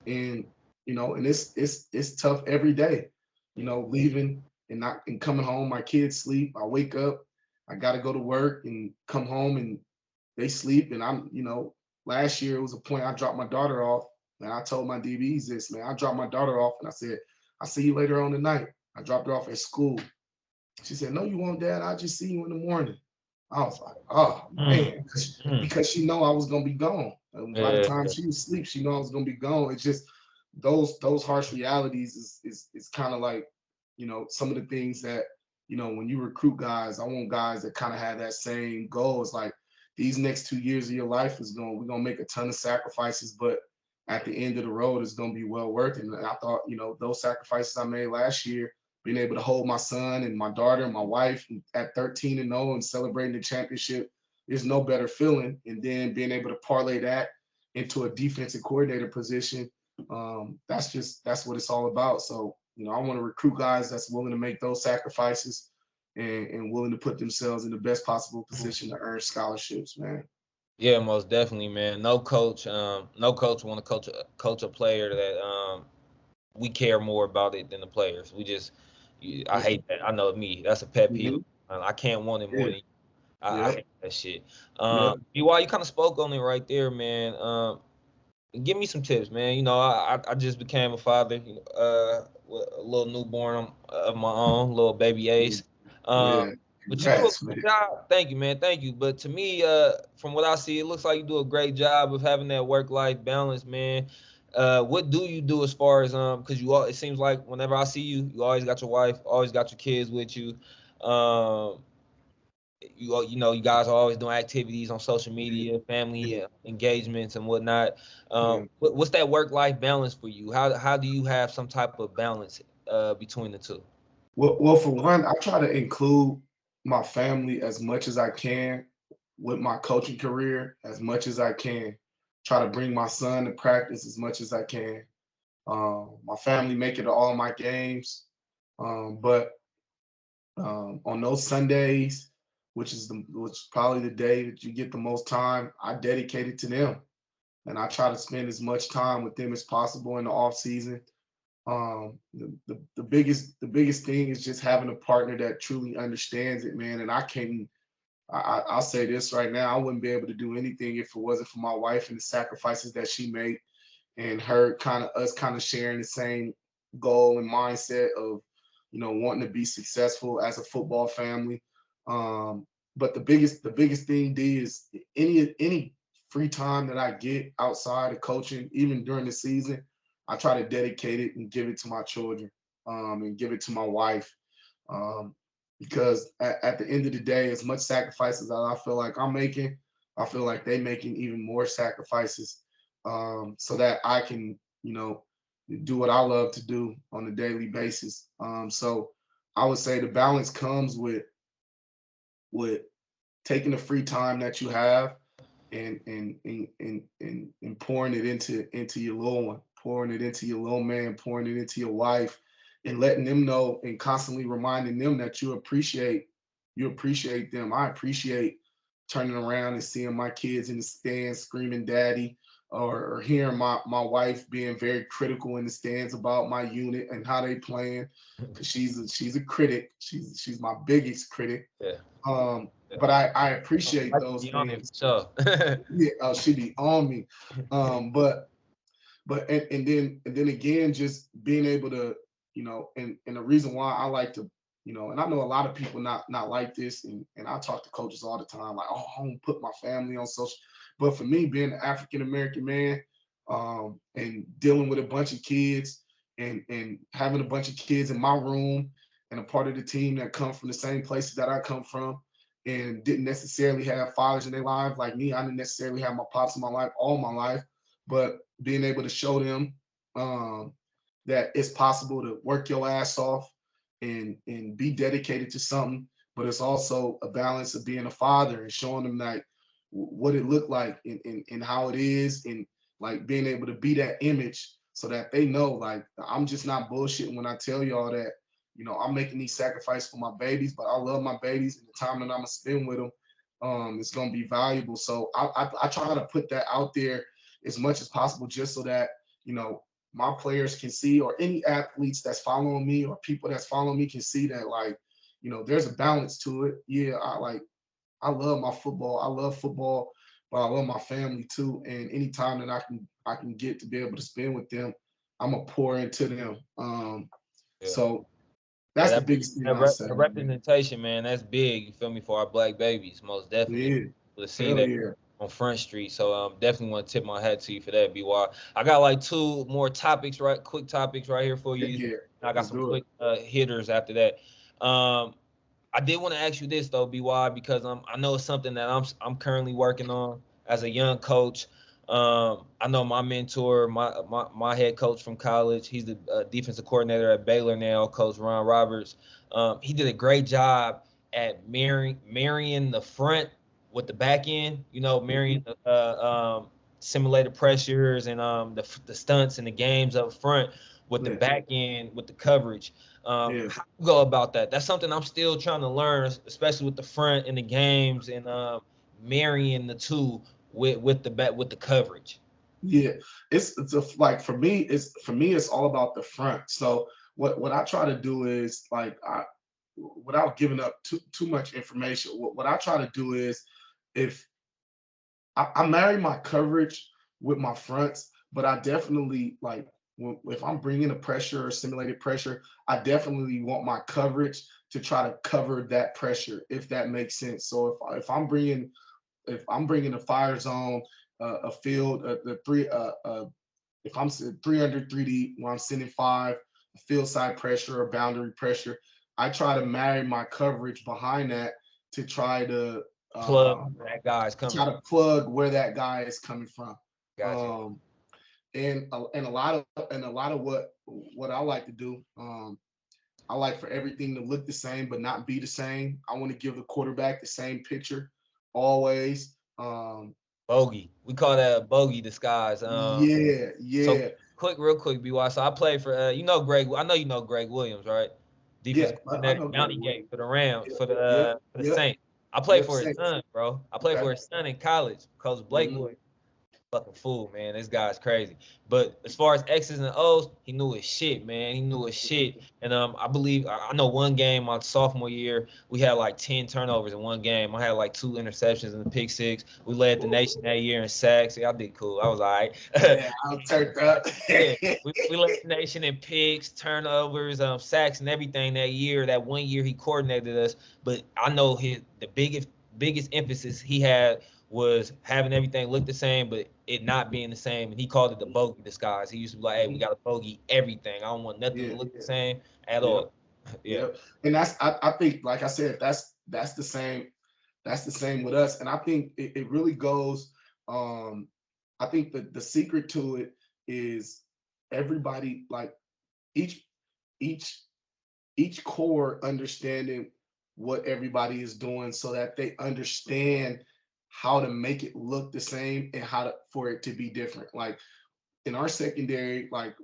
And, and it's tough every day, leaving and coming home. My kids sleep. I wake up. I got to go to work and come home and they sleep. And I'm, last year it was a point I dropped my daughter off. And I told my DBs this, man, I dropped my daughter off and I said, I'll see you later on tonight. I dropped her off at school. She said, no, you won't, Dad. I'll just see you in the morning. I was like, oh, man, because she know I was going to be gone. By the Yeah, time she was asleep, she knew I was gonna be gone. It's just those harsh realities is kind of like, some of the things that, when you recruit guys, I want guys that kind of have that same goal. It's like these next 2 years of your life we're gonna make a ton of sacrifices, but at the end of the road, it's gonna be well worth it. And I thought, those sacrifices I made last year, being able to hold my son and my daughter and my wife at 13-0 and celebrating the championship, there's no better feeling. And then being able to parlay that into a defensive coordinator position, that's what it's all about. So, I want to recruit guys that's willing to make those sacrifices and willing to put themselves in the best possible position to earn scholarships, man. yeah, most definitely, man. No coach want to coach a player that we care more about it than the players. I hate that. I know me. That's a pet peeve. Mhm. I can't want it more Yeah, than you. I yeah, hate that shit. yeah. BY, you kind of spoke on it right there, man. Give me some tips, man. I just became a father, with a little newborn of my own, little baby Ace. Yeah. But you do a Congrats, man. great job. Thank you, man. Thank you. But to me, from what I see, it looks like you do a great job of having that work-life balance, man. What do you do as far as because it seems like whenever I see you, you always got your wife, always got your kids with you. Um, you guys are always doing activities on social media, family engagements and whatnot. Yeah. What's that work-life balance for you? How do you have some type of balance between the two? Well, for one, I try to include my family as much as I can with my coaching career, as much as I can. Try to bring my son to practice as much as I can. My family make it to all my games, but on those Sundays, which is probably the day that you get the most time, I dedicate it to them, and I try to spend as much time with them as possible in the off season. The biggest thing is just having a partner that truly understands it, man. And I'll say this right now, I wouldn't be able to do anything if it wasn't for my wife and the sacrifices that she made, and us kind of sharing the same goal and mindset of, wanting to be successful as a football family. But the biggest thing, D, is any free time that I get outside of coaching, even during the season, I try to dedicate it and give it to my children, and give it to my wife. Um, because at the end of the day, as much sacrifices as I feel like I'm making, I feel like they making even more sacrifices, so that I can, do what I love to do on a daily basis. So I would say the balance comes with taking the free time that you have and pouring it into your little one, pouring it into your little man, pouring it into your wife, and letting them know and constantly reminding them that you appreciate them. I appreciate turning around and seeing my kids in the stands screaming daddy, or hearing my wife being very critical in the stands about my unit and how they playing, because she's a critic. She's my biggest critic. Yeah. um Yeah. but I appreciate I those be on it things. for sure. Yeah, she be on me. But and then again, just being able to, and the reason why I like to, and I know a lot of people not like this, and I talk to coaches all the time, like, oh, I don't put my family on social. But for me, being an African American man, and dealing with a bunch of kids, and having a bunch of kids in my room, and a part of the team that come from the same places that I come from, and didn't necessarily have fathers in their lives like me. I didn't necessarily have my pops in my life all my life, but being able to show them, that it's possible to work your ass off and be dedicated to something, but it's also a balance of being a father and showing them like what it looked like, and how it is, and like being able to be that image so that they know, like, I'm just not bullshitting when I tell y'all that, I'm making these sacrifices for my babies, but I love my babies, and the time that I'm gonna spend with them, it's gonna be valuable. So I try to put that out there as much as possible, just so that, my players can see, or any athletes that's following me, or people that's following me can see that, like, there's a balance to it. Yeah, I love my football. I love football, but I love my family too. And anytime that I can get to be able to spend with them, I'm gonna pour into them. Yeah. So Yeah, that's the biggest thing I'll say, that man. representation, man, that's big. You feel me, for our black babies, most definitely. Yeah, To see hell that, yeah. on Front Street. So definitely want to tip my hat to you for that, BY. I got like two more topics, right? Quick topics right here for Heck you. yeah, I got let's some do it. quick hitters after that. Um, I did want to ask you this though, BY, because I know it's something that I'm currently working on as a young coach. I know my mentor, my head coach from college. He's the defensive coordinator at Baylor now, Coach Ron Roberts. He did a great job at marrying the front with the back end. You know, marrying Mhm. the simulated pressures and the stunts and the games up front with the Yeah, back end with the coverage. yeah. How you go about that? That's something I'm still trying to learn, especially with the front and the games and marrying the two with the back with the coverage. Yeah, it's like for me it's all about the front. So what I try to do is like without giving up too much information, what I try to do is if I marry my coverage with my fronts, but I definitely like if I'm bringing a pressure or simulated pressure, I definitely want my coverage to try to cover that pressure, if that makes sense. So if I'm bringing a fire zone, a field, the three, if I'm three under 3D, when I'm sending five, field side pressure or boundary pressure, I try to marry my coverage behind that to Plug um, that guy's try coming. to plug where that guy is coming from. Got you. Um, and a lot of what I like to do, I like for everything to look the same but not be the same. I want to give the quarterback the same picture always. Bogey. We call that a bogey disguise. Yeah, So yeah, real quick, BY. So I played for you know Greg. I know you know Greg Williams, right? yeah. Defensive I coordinator, know Greg Bounty Wood. Gate for the Rams, Yep, yep, for the yep, Saints. I played yep. for his Saints. son, bro. I played Okay. for his son in college. Coach Blake Hmm. Williams. Fucking fool, man. This guy's crazy. But as far as X's and O's, he knew his shit, man. He knew his shit. And I believe I know one game my sophomore year, we had like 10 turnovers in one game. I had like 2 interceptions in the pick six. We led the nation that year in sacks. Yeah, I did cool. I was all right. Yeah, I'm turned up. Yeah, we led the nation in picks, turnovers, sacks, and everything that year. That one year he coordinated us, but I know the biggest emphasis he had was having everything look the same, but it not being the same. And he called it the bogey disguise. He used to be like, "Hey, we got to bogey everything. I don't want nothing to Yeah, look the same at yep, all." Yeah, yep. And I think, like I said, that's the same. That's the same with us. And I think it really goes. Um, I think the secret to it is everybody, like each each each core understanding what everybody is doing so that they understand how to make it look the same and how to for it to be different. Like in our secondary, like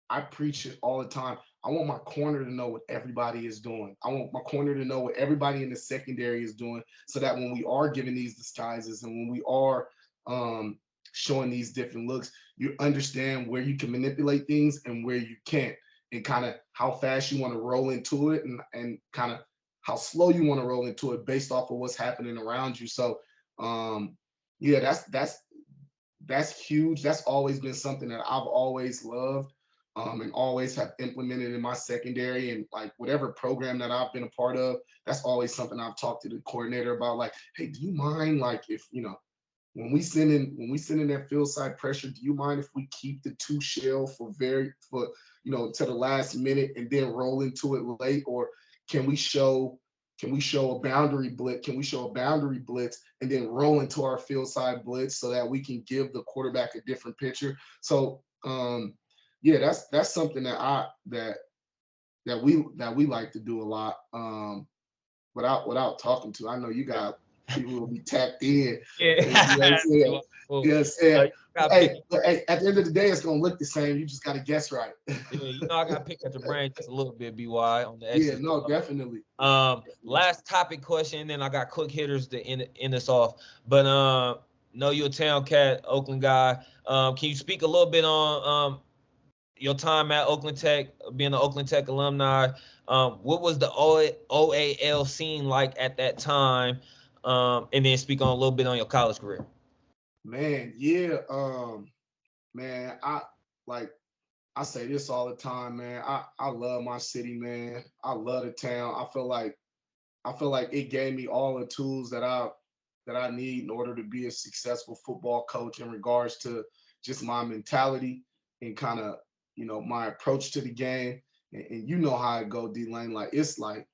I preach it all the time. I want my corner to know what everybody is doing. I want my corner to know what everybody in the secondary is doing, so that when we are giving these disguises and when we are um, showing these different looks, you understand where you can manipulate things and where you can't, and kind of how fast you want to roll into it, and kind of how slow you want to roll into it based off of what's happening around you. So, yeah, that's huge. That's always been something that I've always loved, and always have implemented in my secondary and like whatever program that I've been a part of. That's always something I've talked to the coordinator about. Like, hey, do you mind like if when we send in that field side pressure, do you mind if we keep the two shell for to the last minute and then roll into it late, or can we show can we show a boundary blitz? Can we show a boundary blitz and then roll into our field side blitz so that we can give the quarterback a different picture? So yeah, that's something that we like to do a lot. Without talking to. I know you got people who will be tapped in. You know what I'm yeah. saying? You know what I'm saying? You gotta pick. But hey, at the end of the day, it's gonna look the same. You just gotta guess right. Yeah, I gotta pick at your brain just a little bit, BY, on the Yeah, X's. no, definitely. Last topic question, then I got quick hitters to end us off. But know you're a town cat, Oakland guy. Can you speak a little bit on your time at Oakland Tech, being an Oakland Tech alumni? What was the OAL scene like at that time? And then speak on a little bit on your college career. Man, yeah. Man, like I say this all the time, man. I love my city, man. I love the town. I feel like it gave me all the tools that that I need in order to be a successful football coach in regards to just my mentality and kind of, my approach to the game. And you know how it go, D-Lane. Like, it's like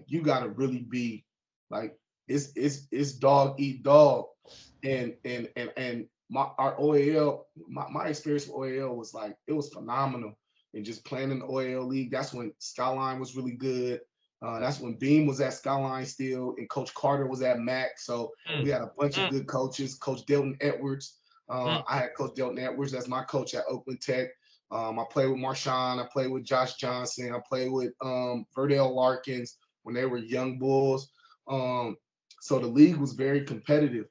you got to really be like, it's dog eat dog. And our OAL, my experience with OAL was like, it was phenomenal. And just playing in the OAL league, that's when Skyline was really good. That's when Beam was at Skyline still, and Coach Carter was at MAC. So we had a bunch of good coaches. Coach Delton Edwards. I had Coach Delton Edwards. That's my coach at Oakland Tech. I played with Marshawn. I played with Josh Johnson. I played with Verdell Larkins when they were young Bulls. So the league was very competitive.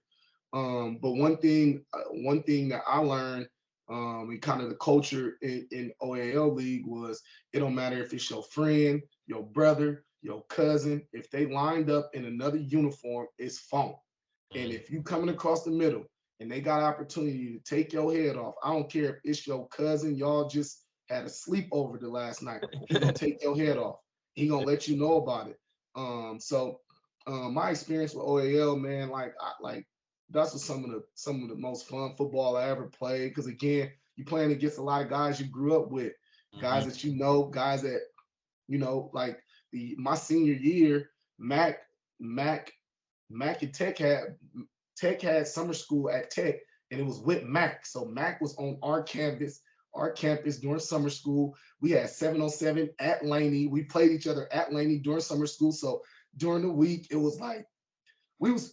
But one thing that I learned and kind of the culture in OAL league was, it don't matter if it's your friend, your brother, your cousin, if they lined up in another uniform, it's fun. And if you coming across the middle and they got opportunity to take your head off, I don't care if it's your cousin, y'all just had a sleepover the last night, he gonna take your head off. He gonna let you know about it. So my experience with OAL, man, that's what some of the most fun football I ever played. Because again, you playing against a lot of guys you grew up with, guys that guys that like my senior year, Mac and Tech had summer school at Tech, and it was with Mac. So Mac was on our campus during summer school. We had 7-on-7 at Laney. We played each other at Laney during summer school. So during the week, it was like we was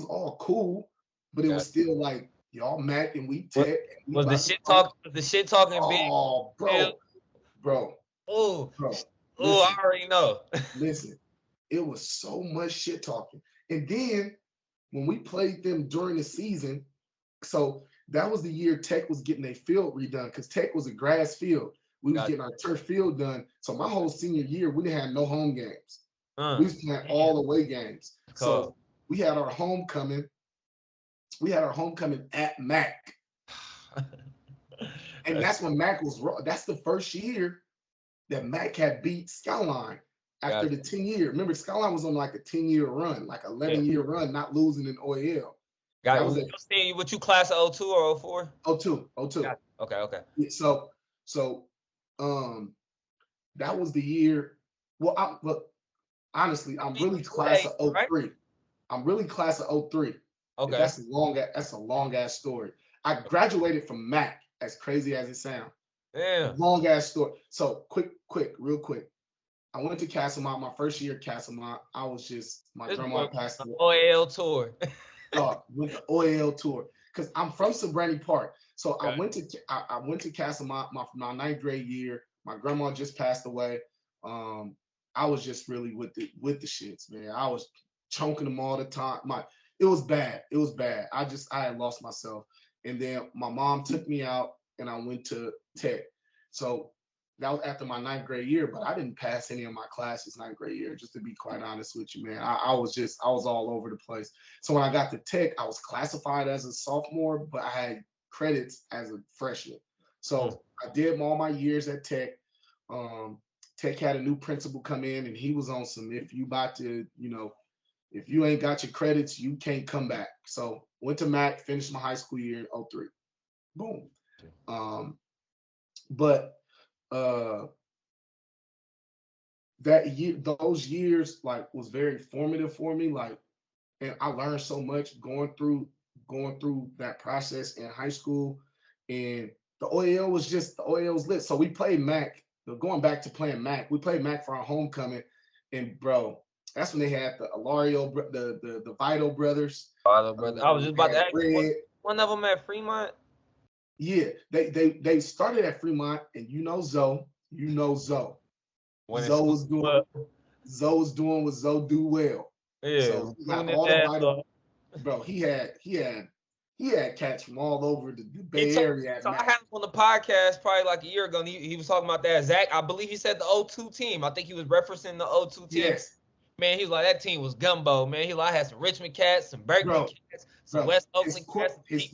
all cool, but it was still like y'all Mac and we Tech. Was the shit talking big? Oh, bro. Oh, I already know. Listen, it was so much shit talking. And then when we played them during the season, so that was the year Tech was getting a field redone, because Tech was a grass field. We was getting our turf field done. So my whole senior year, we didn't have no home games. We was playing all away games. So we had our homecoming. We had our homecoming at MAC. And that's when MAC was raw. That's the first year that MAC had beat Skyline after the 10 year. Remember, Skyline was on like a 10-year run, like 11-year run, not losing in OAL. What you class of 02 or 04? 02. Okay. Yeah, so that was the year. Well, honestly, I'm really class of 03. Right? I'm really class of 03. Okay. That's a long ass story. I graduated from MAC, as crazy as it sounds. Yeah. Long ass story. So real quick. I went to Castlemont, my first year at Castlemont. I was just, my grandma passed away. OAL tour. With the OAL tour. Because I'm from Sobrani Park. So I went to Castlemont my ninth grade year. My grandma just passed away. I was just really with the shits, man. I was choking them all the time. It was bad. I had lost myself. And then my mom took me out and I went to Tech. So that was after my ninth grade year, but I didn't pass any of my classes ninth grade year, just to be quite honest with you, man. I was all over the place. So when I got to Tech, I was classified as a sophomore, but I had credits as a freshman. So I did all my years at Tech. Tech had a new principal come in, and he was on some, if you ain't got your credits, you can't come back. So went to MAC, finished my high school year in 03. Boom. But that year, those years, like, was very formative for me. Like, and I learned so much going through that process in high school. And the OAL was lit. So we played MAC. Going back to playing MAC, we played MAC for our homecoming. And bro, that's when they had the Alario, the Vital brothers. I was just about to ask you, one of them at Fremont? Yeah, they started at Fremont, and Zoe. Zoe was doing what Zoe do well. Yeah. So he got all the Vital. Bro, he had cats from all over the Bay Area. So I had him on the podcast probably like a year ago, and he was talking about that. Zach, I believe he said the 02 team. I think he was referencing the 02 team. Yes. Man, he was like, that team was gumbo, man. He like, I had some Richmond cats, some Berkeley cats, some West Oakland cats. His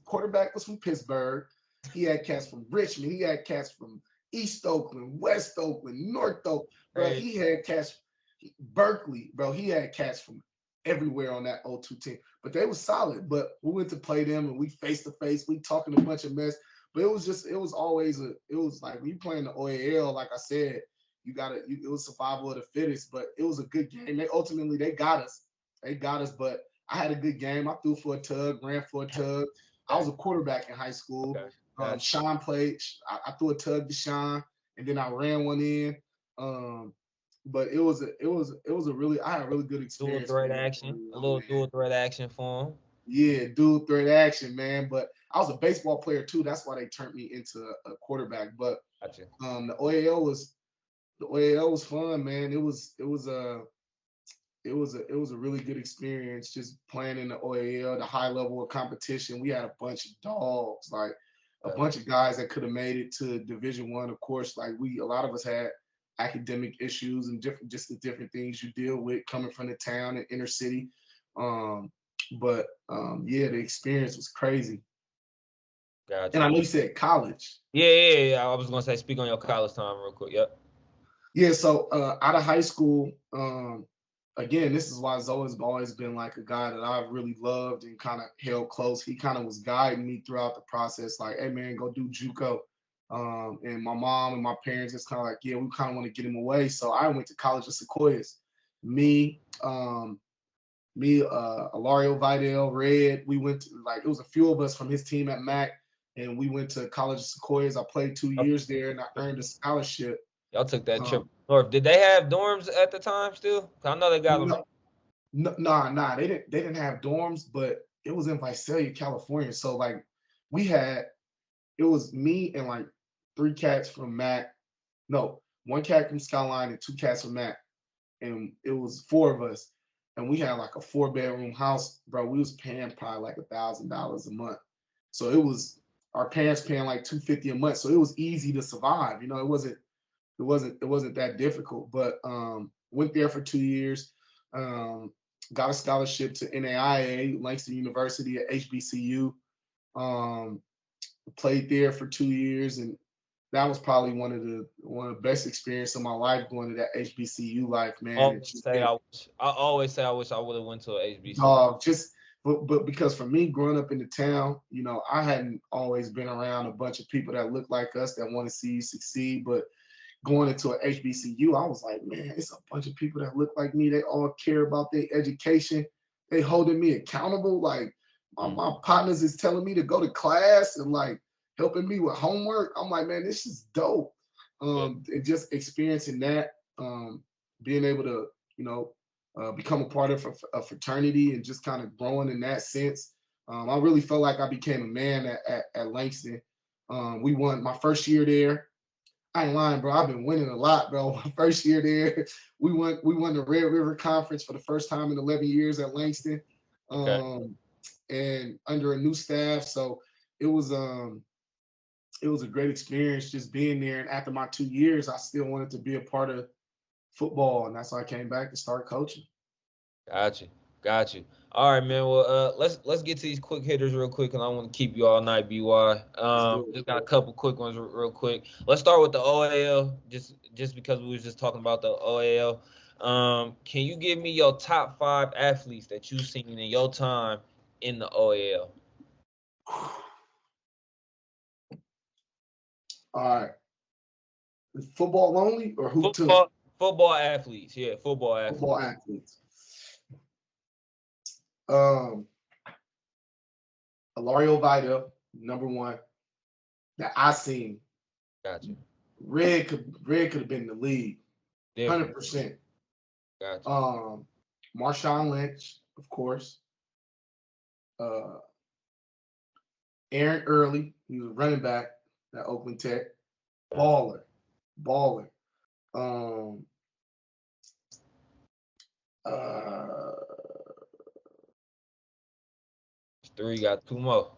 quarterback was from Pittsburgh. He had cats from Richmond. He had cats from East Oakland, West Oakland, North Oakland. Bro, he had cats Berkeley, bro. He had cats from everywhere on that 0-2 team. But they were solid. But we went to play them and we face to face. We talking a bunch of mess. But it was always it was like when you playing the OAL, like I said, it was survival of the fittest. But it was a good game. They got us. But I had a good game. I threw for a tug, ran for a tug. I was a quarterback in high school. Okay. Sean played. I threw a tug to Sean, and then I ran one in. But it was a really I had a really good experience. Dual threat action, a little dual threat action for him. Yeah, dual threat action, man. But I was a baseball player too. That's why they turned me into a quarterback. But Gotcha. the OAL was fun, man. It was a really good experience just playing in the OAL, the high level of competition. We had a bunch of dogs, like a bunch of guys that could have made it to Division I. Of course, like a lot of us had academic issues and the different things you deal with coming from the town and inner city. But the experience was crazy. Gotcha. And I know you said college. Yeah. I was gonna say, speak on your college time real quick. Yep. Yeah, so out of high school, again, this is why Zoe's always been like a guy that I've really loved and kind of held close. He kind of was guiding me throughout the process, like, hey man, go do JUCO. And my mom and my parents just kind of like, yeah, we kind of want to get him away. So I went to College of Sequoias. Alario Vidal, Red, we went to, like, it was a few of us from his team at MAC, and we went to College of Sequoias. I played 2 years there, and I earned a scholarship. Y'all took that trip north. Did they have dorms at the time still? I know they got them. Nah. They didn't have dorms, but it was in Visalia, California. So like it was me and like 3 cats from MAC. No, 1 cat from Skyline and 2 cats from MAC. And it was 4 of us. And we had like a 4-bedroom house, bro. We was paying probably like $1,000 a month. So it was our parents paying like $250 a month. So it was easy to survive. You know, it wasn't that difficult. But went there for 2 years. Got a scholarship to NAIA, Langston University at HBCU. Played there for 2 years, and that was probably one of the best experiences of my life, going to that HBCU life, man. I always say I wish I would have went to an HBCU. But because for me, growing up in the town, you know, I hadn't always been around a bunch of people that look like us that want to see you succeed. But going into an HBCU, I was like, man, it's a bunch of people that look like me. They all care about their education. They holding me accountable. Like my partners is telling me to go to class and like helping me with homework. I'm like, man, this is dope. And just experiencing that, being able to, you know, become a part of a fraternity and just kind of growing in that sense. I really felt like I became a man at Langston. We won my first year there. I ain't lying, bro. I've been winning a lot, bro. My first year there, we won the Red River Conference for the first time in 11 years at Langston, and under a new staff. So it was a great experience just being there. And after my 2 years, I still wanted to be a part of football, and that's why I came back to start coaching. Got you. All right, man. Well, let's get to these quick hitters real quick, and I want to keep you all night, BY. Just got a couple quick ones real quick. Let's start with the OAL, just because we was just talking about the OAL. Can you give me your top 5 athletes that you've seen in your time in the OAL? All right. Football only or who too? Football athletes. Yeah, football athletes. Football athletes. Alario Vidal, number 1, that I seen. Gotcha. Red could have been in the league, 100%. Gotcha. Marshawn Lynch, of course. Aaron Early, he was running back at Oakland Tech. Baller. 3, got 2 more.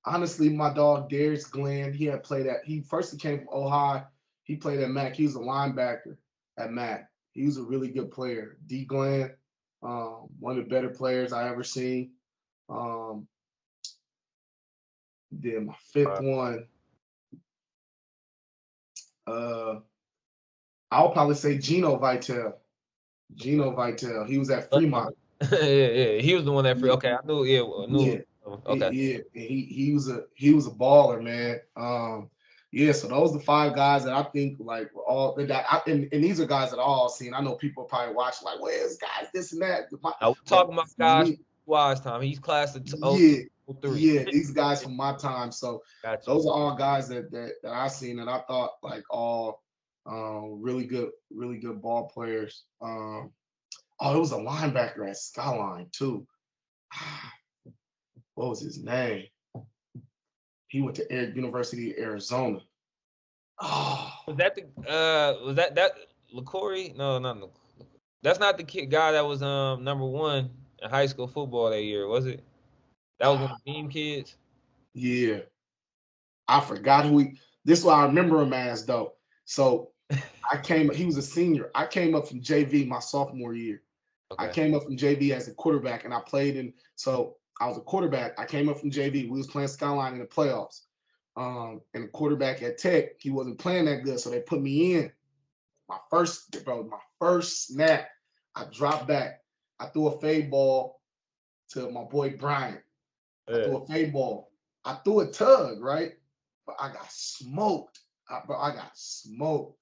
Honestly, my dog Darius Glenn, he first came from Ohio. He played at MAC. He was a linebacker at MAC. He was a really good player. D. Glenn, one of the better players I ever seen. Then my 5th one, I'll probably say Gino Vitel. Gino Vitel. He was at Fremont. Yeah. He was the one that free. Okay, I knew. Yeah, I knew. Yeah. Okay. Yeah. He was a baller, man. Yeah, so those are the 5 guys that I think like were all that and these are guys that I all seen. I know people probably watch like, where's guys, this and that. I was talking about guys Wise time. He's class of yeah, 03. yeah, these guys from my time. So Gotcha. those are all guys that I seen that I thought like all really good ball players. Oh, it was a linebacker at Skyline too. What was his name? He went to University of Arizona. Oh, Was that LaCory? No, not LaCory. That's not the guy that was number 1 in high school football that year, was it? That was one of the team kids. Yeah, I forgot who he. This is what I remember him as though. So he was a senior. I came up from JV my sophomore year. Okay. I came up from JV as a quarterback, and I played in. So I was a quarterback. I came up from JV. We was playing Skyline in the playoffs. And the quarterback at Tech, he wasn't playing that good, so they put me in. My first snap, I dropped back. I threw a fade ball to my boy Brian. I threw a fade ball. I threw a tug, right? But I got smoked. I got smoked.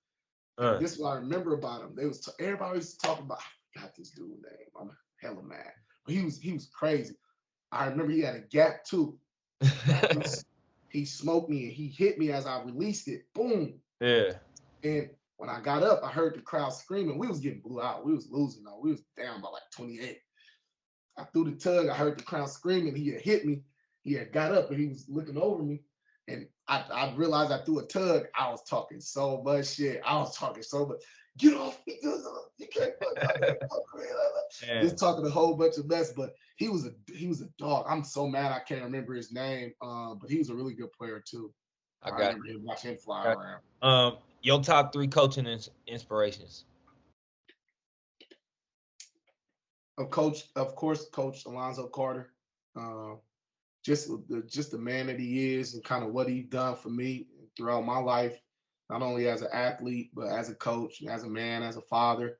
This is what I remember about him. Everybody was talking about. I forgot this dude's name. I'm hella mad. But he was crazy. I remember he had a gap too. He smoked me and he hit me as I released it. Boom. Yeah. And when I got up, I heard the crowd screaming. We was getting blew out. We was losing though. We was down by like 28. I threw the tug. I heard the crowd screaming. He had hit me. He had got up and he was looking over me. And I realized I threw a tug. I was talking so much shit. Get off me. You can't just talking a whole bunch of mess. But he was a dog. I'm so mad I can't remember his name. But he was a really good player too. I remember him watching him fly around. Your top 3 coaching inspirations. Of course, Coach Alonzo Carter. Just the man that he is and kind of what he's done for me throughout my life, not only as an athlete, but as a coach, as a man, as a father.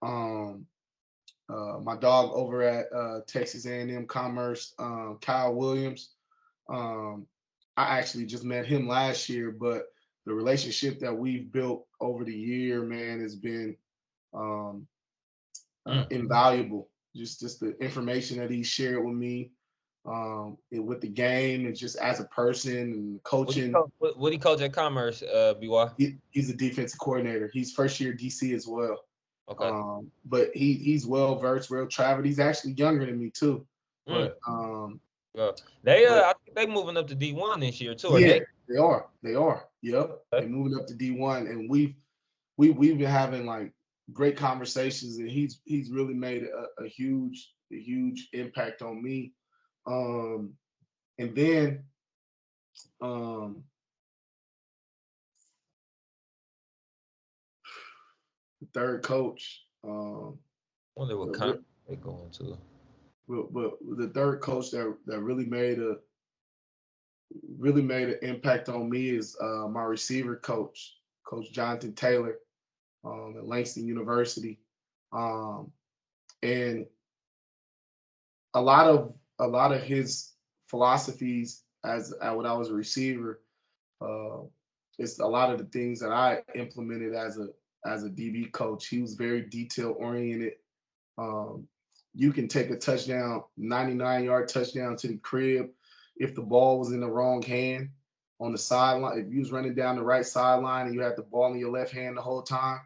My dog over at Texas A&M Commerce, Kyle Williams. I actually just met him last year, but the relationship that we've built over the year, man, has been invaluable. Just the information that he shared with me. With the game and just as a person and coaching. What he coach at Commerce, BY? He's a defensive coordinator. He's first year DC as well. Okay. But he's well versed, well traveled. He's actually younger than me too. But I think they moving up to D1 this year too. Yeah, they are. Yep. They're moving up to D1, and we've been having like great conversations, and he's really made a huge impact on me. And then the third coach. Wonder what kind they going to. But the third coach that really made an impact on me is my receiver coach, Coach Jonathan Taylor, at Langston University, and a lot of his philosophies when I was a receiver, it's a lot of the things that I implemented as a DB coach. He was very detail oriented. You can take a touchdown, 99-yard touchdown to the crib if the ball was in the wrong hand on the sideline. If you was running down the right sideline and you had the ball in your left hand the whole time,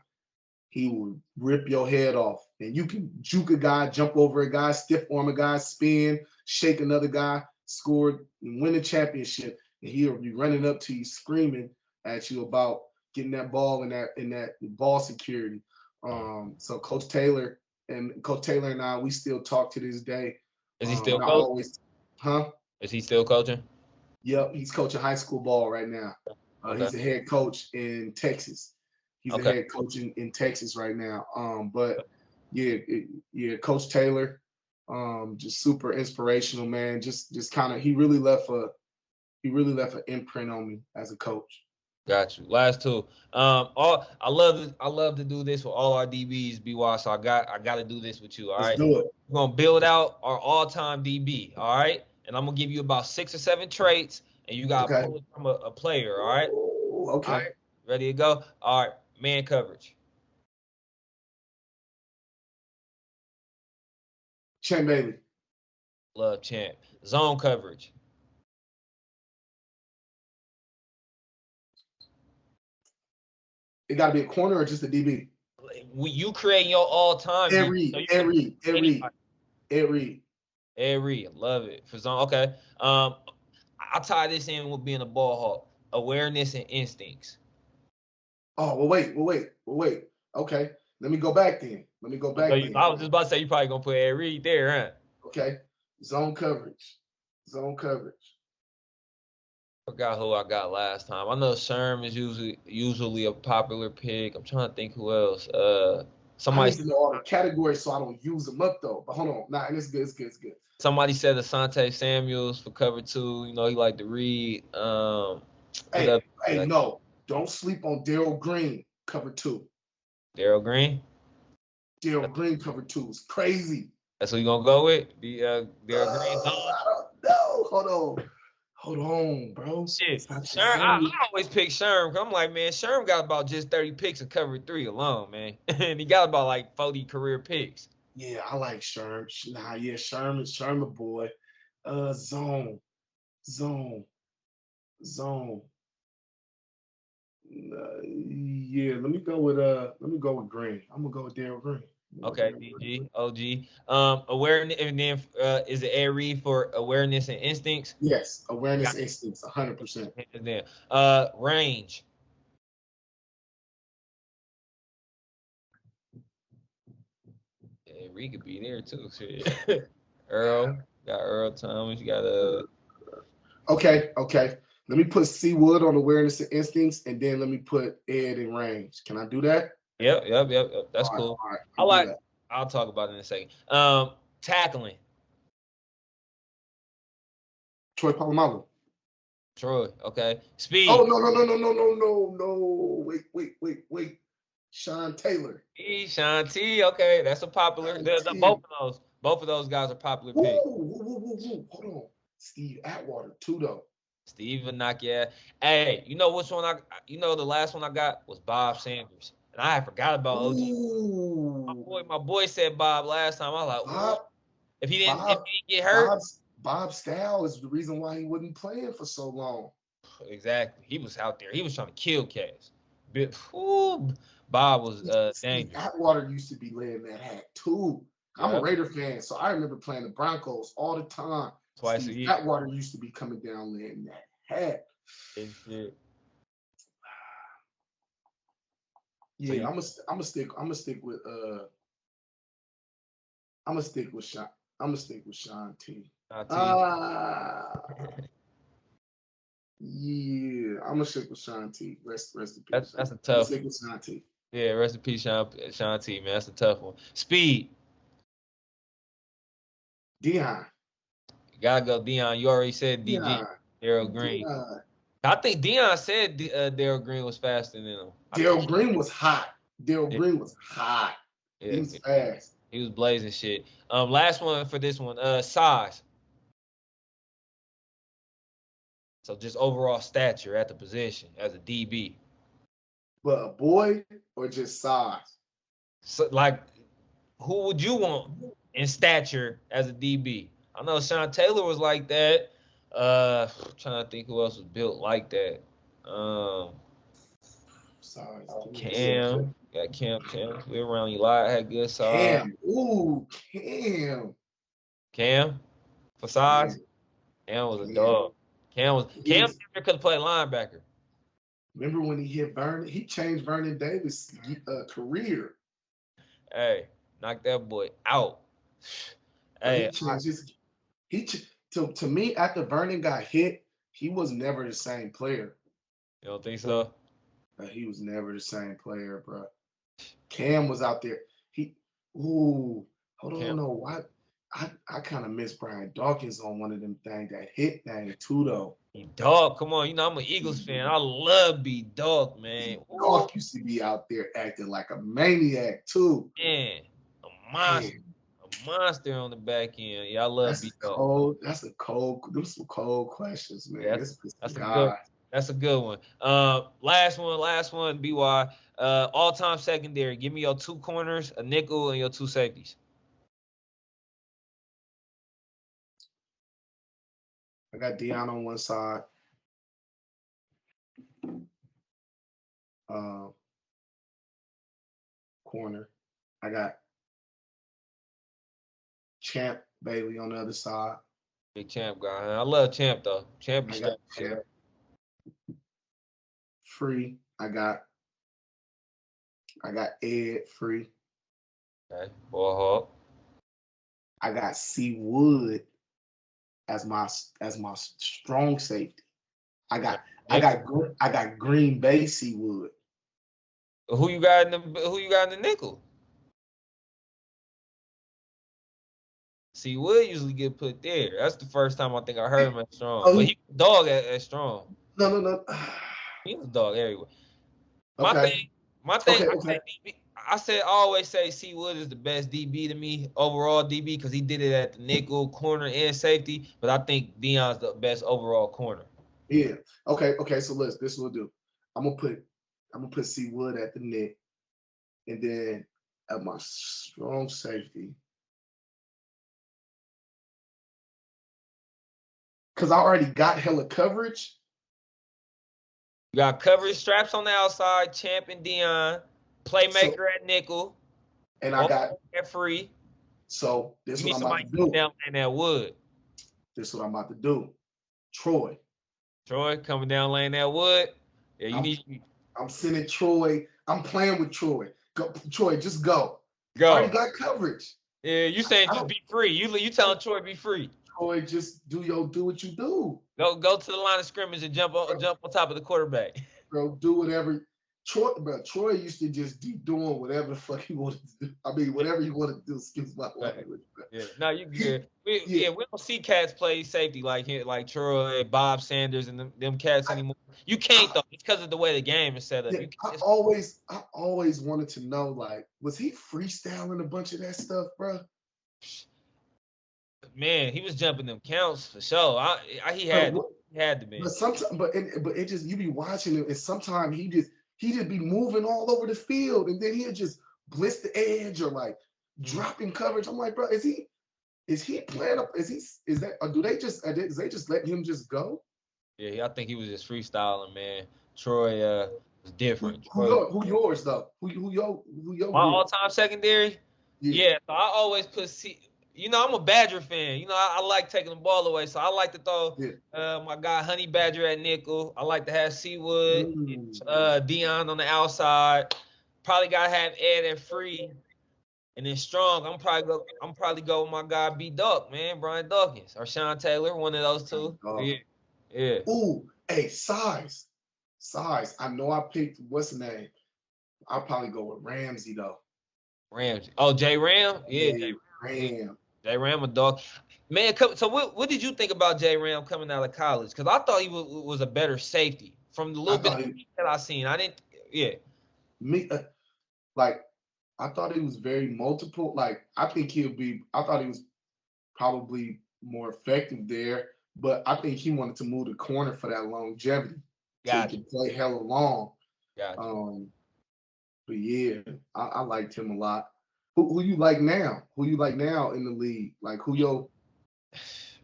he would rip your head off. And you can juke a guy, jump over a guy, stiff arm a guy, spin, shake another guy, score, and win a championship. And he'll be running up to you, screaming at you about getting that ball in that ball security. So Coach Taylor and I, we still talk to this day. Is he still coaching? Is he still coaching? Yep, he's coaching high school ball right now. Okay. He's a head coach in Texas. He's a head coach in Texas right now. But Coach Taylor, just super inspirational, man. Just kind of he really left an imprint on me as a coach. Got you. Last two. I love to do this with all our DBs, BY. So I gotta do this with you. All Let's right. do it. We're gonna build out our all-time DB. All right. And I'm gonna give you about 6 or 7 traits, and you gotta Okay. pull it from a player. All right. Ooh, All okay. right. Ready to go? All right. Man coverage. Champ Bailey. Love champ. Zone coverage. It got to be a corner or just a DB? You creating your all-time DB. So you can pick anybody. Every love it for zone. Okay. I'll tie this in with being a ball hawk. Awareness and instincts. Oh, well, wait. Okay. Let me go back then. I was just about to say you probably gonna put Ed Reed there, huh? Okay. Zone coverage. Forgot who I got last time. I know Sherm is usually a popular pick. I'm trying to think who else. I Somebody need to know all the categories so I don't use them up though. But hold on. Nah, it's good. somebody said Asante Samuels for cover 2. You know, he like to read. Hey, no. Don't sleep on Daryl Green, cover 2. Daryl Green. Daryl Green, cover 2 is crazy. That's what you gonna go with? Daryl Green. I don't know. Hold on, bro. Shit. Sherm, I always pick Sherm. I'm like, man, Sherm got about just 30 picks in cover 3 alone, man. And he got about like 40 career picks. Yeah, I like Sherm. Nah, yeah, Sherm, boy. Zone. Yeah, let me go with Green. I'm gonna go with Daryl Green. Okay, DG, OG. Awareness, and then is it Ed Reed for awareness and instincts? Yes, awareness instincts, 100%. And then range. Ed Reed could be there too. Shit. Earl, got Earl Thomas. You got Okay. Let me put Seawood on awareness and instincts, and then let me put Ed in range. Can I do that? Yep. That's cool. All right, I'll talk about it in a second. Tackling. Troy Polamalu. Troy. Okay. Speed. Oh no. Wait. Sean Taylor. Sean T. Okay, that's a popular. Both of those guys are popular picks. Whoa. Hold on. Steve Atwater too though. Steve Vanakia. Hey, you know which one the last one I got was Bob Sanders. And I forgot about OG. My boy said Bob last time. I was like, if he didn't get hurt. Bob Style is the reason why he wasn't playing for so long. Exactly. He was out there. He was trying to kill cats. Bob was dangerous. Atwater used to be laying that hat too. I'm a Raider fan, so I remember playing the Broncos all the time. Twice a year. Atwater used to be coming down laying that hat. Yeah, I'm gonna stick with Sean T. Yeah, I'm gonna stick with Sean T. Rest in peace. That's a tough. Stick with Sean T. Yeah, rest in peace, Sean T. Man, that's a tough one. Speed. Dion. You gotta go Dion. You already said DG. Daryl Green. I think Dion said Daryl Green was faster than him. Daryl Green was hot. Yeah, he was fast. He was blazing shit. Last one for this one. Size. So just overall stature at the position as a DB. But a boy or just size? So like, who would you want in stature as a DB? I know Sean Taylor was like that. I'm trying to think who else was built like that. Cam. Got Cam. We around you lot. Had good size. Cam. For size. Cam was a dog. Cam could play linebacker. Remember when he hit Vernon? He changed Vernon Davis' career. Hey, knock that boy out. Hey, to me, after Vernon got hit, he was never the same player. You don't think so? He was never the same player, bro. Cam was out there. Hold on, no, what? I kind of miss Brian Dawkins on one of them things that hit thing too though. Dog, come on. You know, I'm an Eagles fan. I love B-Dog, man. Dog used to be out there acting like a maniac too. Man, a monster. Man, A monster on the back end. Yeah, I love B-Dog. cold. Those some cold questions, man. Yeah, that's a good. That's a good one. Last one, BY. All-time secondary. Give me your 2 corners, a nickel, and your 2 safeties. I got Deion on one side. Corner. I got Champ Bailey on the other side. Big Champ guy. I love Champ though. Champ be Champ. Free. I got Ed Free. Okay. Ball hawk. I got C Wood as my strong safety. I got Green Bay C Wood. Who you got in the nickel? C Wood usually get put there. That's the first time I think I heard him at strong. But he was a dog at strong. No. He was a dog everywhere. Okay. My thing. I always say C Wood is the best DB to me, overall DB, because he did it at the nickel, corner, and safety. But I think Deion's the best overall corner. Yeah. Okay. So this is what we'll do. I'm gonna put C Wood at the nick, and then at my strong safety, because I already got hella coverage. You got coverage straps on the outside, Champ and Deion, playmaker at nickel, and I got at free. So this is what I'm about to do. Down in that wood. This is what I'm about to do. Troy coming down laying that wood. Yeah, I'm sending Troy. I'm playing with Troy. Go, Troy, just go. Go. I already got coverage. Yeah, you saying just be free. You telling Troy be free. Troy, just do what you do. Go to the line of scrimmage and jump on top of the quarterback. Bro, do whatever. Troy used to just keep doing whatever the fuck he wanted to do. I mean, whatever he wanted to do. Excuse my language. Yeah, no, you good. We don't see cats play safety like Troy, Bob Sanders, and them cats anymore. You can't though. It's because of the way the game is set up. Yeah, I always wanted to know, like, was he freestyling a bunch of that stuff, bro? Man, he was jumping them counts for sure. He had to be. But sometimes, but it just, you be watching him, and sometimes he just be moving all over the field, and then he'll just blitz the edge or like dropping coverage. I'm like, bro, is he playing up? Is that? Or do they just let him just go? Yeah, I think he was just freestyling, man. Troy was different. Who yours though? Who your my all-time secondary? Yeah, so I always put C. You know, I'm a Badger fan. You know, I like taking the ball away, so I like to throw my guy Honey Badger at nickel. I like to have Seawood, Deion on the outside. Probably gotta have Ed at free, and then strong. I'm probably go with my guy B-Duck, man, Brian Dawkins or Sean Taylor, one of those two. Yeah. Ooh, hey, size. I know I picked what's the name. I'll probably go with Ramsey though. Ramsey. Oh, J Ram. Yeah, J Ram. J Ram a dog. Man, so what did you think about J Ram coming out of college? Because I thought he was a better safety from the little bit that I seen. I didn't. Yeah. Me, I thought he was very multiple. Like, I thought he was probably more effective there, but I think he wanted to move the corner for that longevity. So he could play hella long. But yeah, I liked him a lot. Who you like now? Who you like now in the league? Like, who your...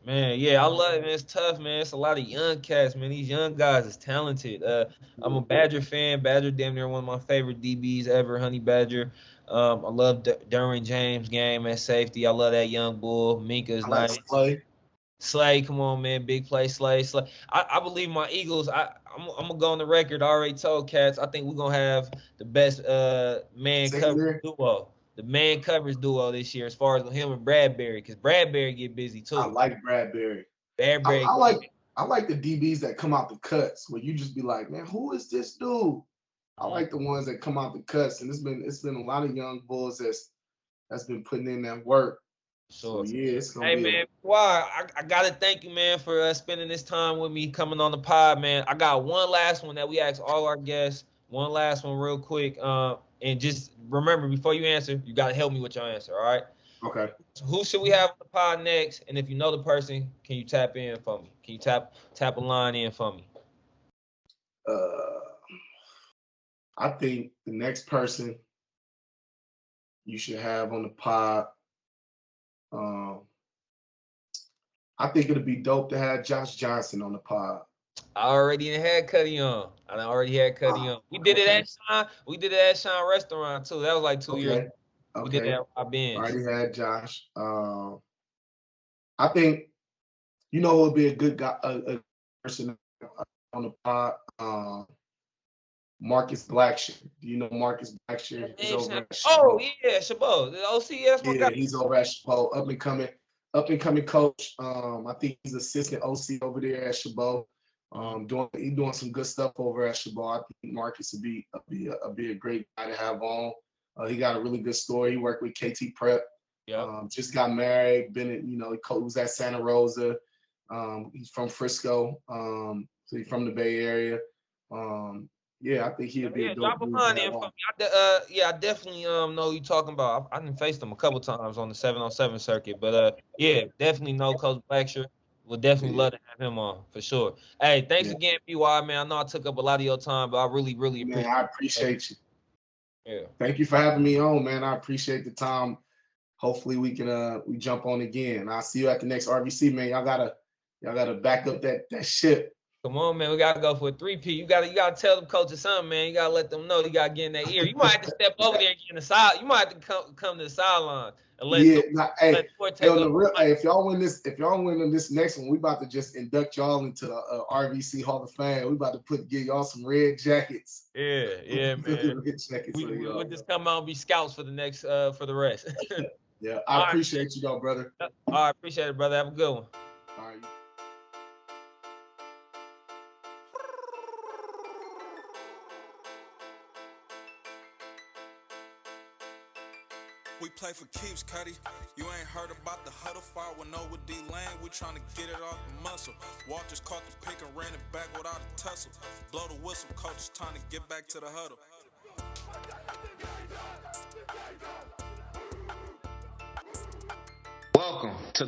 Man, yeah, I love it, man. It's tough, man. It's a lot of young cats, man. These young guys is talented. I'm a Badger fan. Badger damn near one of my favorite DBs ever, Honey Badger. I love Derwin James' game at safety. I love that young bull. Minka's nice. Slay, come on, man. Big play, Slay. I believe my Eagles, I'm going to go on the record. I already told cats, I think we're going to have the best man coverage duo. The man coverage duo this year as far as him and Bradbury, because Bradbury get busy too. I like Bradbury. I like the DBs that come out the cuts where you just be like, man, who is this dude? I like the ones that come out the cuts, and it's been a lot of young bulls that's been putting in that work. Sure. yeah, it's gonna Hey be. man, why I gotta thank you, man, for spending this time with me, coming on the pod, man. I got one last one that we ask all our guests. One last one, real quick. And just remember, before you answer, you gotta help me with your answer. All right. Okay. Who should we have on the pod next? And if you know the person, can you tap in for me? Can you tap a line in for me? I think the next person you should have on the pod. I think it'd be dope to have Josh Johnson on the pod. I already had Cuddy on. I already had Cuddy on. We did it Okay. at Sean. We did it at Sean Restaurant too. That was like 2 years ago. We did Okay. that at Rob Benz. Already had Josh. I think it would be a good guy, a person on the pod. Marcus Blackshear. Do you know Marcus Blackshear? He's over at Oh yeah, Chabot. The OC, that's my guy. he's over at Chabot, up and coming coach. I think he's assistant OC over there at Chabot. He's doing some good stuff over at Chabot. I think Marcus would be a great guy to have on. He got a really good story. He worked with KT Prep. Yeah. Just got married. He was at Santa Rosa. He's from Frisco. So he's from the Bay Area. Yeah, I think he'd be a dope drop a dude line to in have for on. me. I definitely know who you talking about. I done faced him a couple times on the 7-on-7 circuit, but yeah, definitely know Coach Blackshear. Would definitely love to have him on for sure. Hey, thanks again, BY, man. I know I took up a lot of your time, but I really appreciate it. Man, I appreciate you. Yeah. Thank you for having me on, man. I appreciate the time. Hopefully we can we jump on again. I'll see you at the next RvC, man. Y'all gotta back up that ship. Come on, man. We gotta go for a 3P. You gotta tell them coaches something, man. You gotta let them know you gotta get in their ear. You might have to step over there and get in the side. You might have to come to the sideline and let if y'all win this next one, we about to just induct y'all into the RvC Hall of Fame. We about to give y'all some red jackets. Yeah, man. We'll just come out and be scouts for the next for the rest. Yeah, I appreciate you though, brother. All right, appreciate it, brother. Have a good one. All right. We play for keeps, Cuddy. You ain't heard about the Huddle fire with no with D-Lane. We tryna get it off the muscle. Walters caught the pick and ran it back without a tussle. Blow the whistle, coach is trying to get back to the huddle. Welcome to the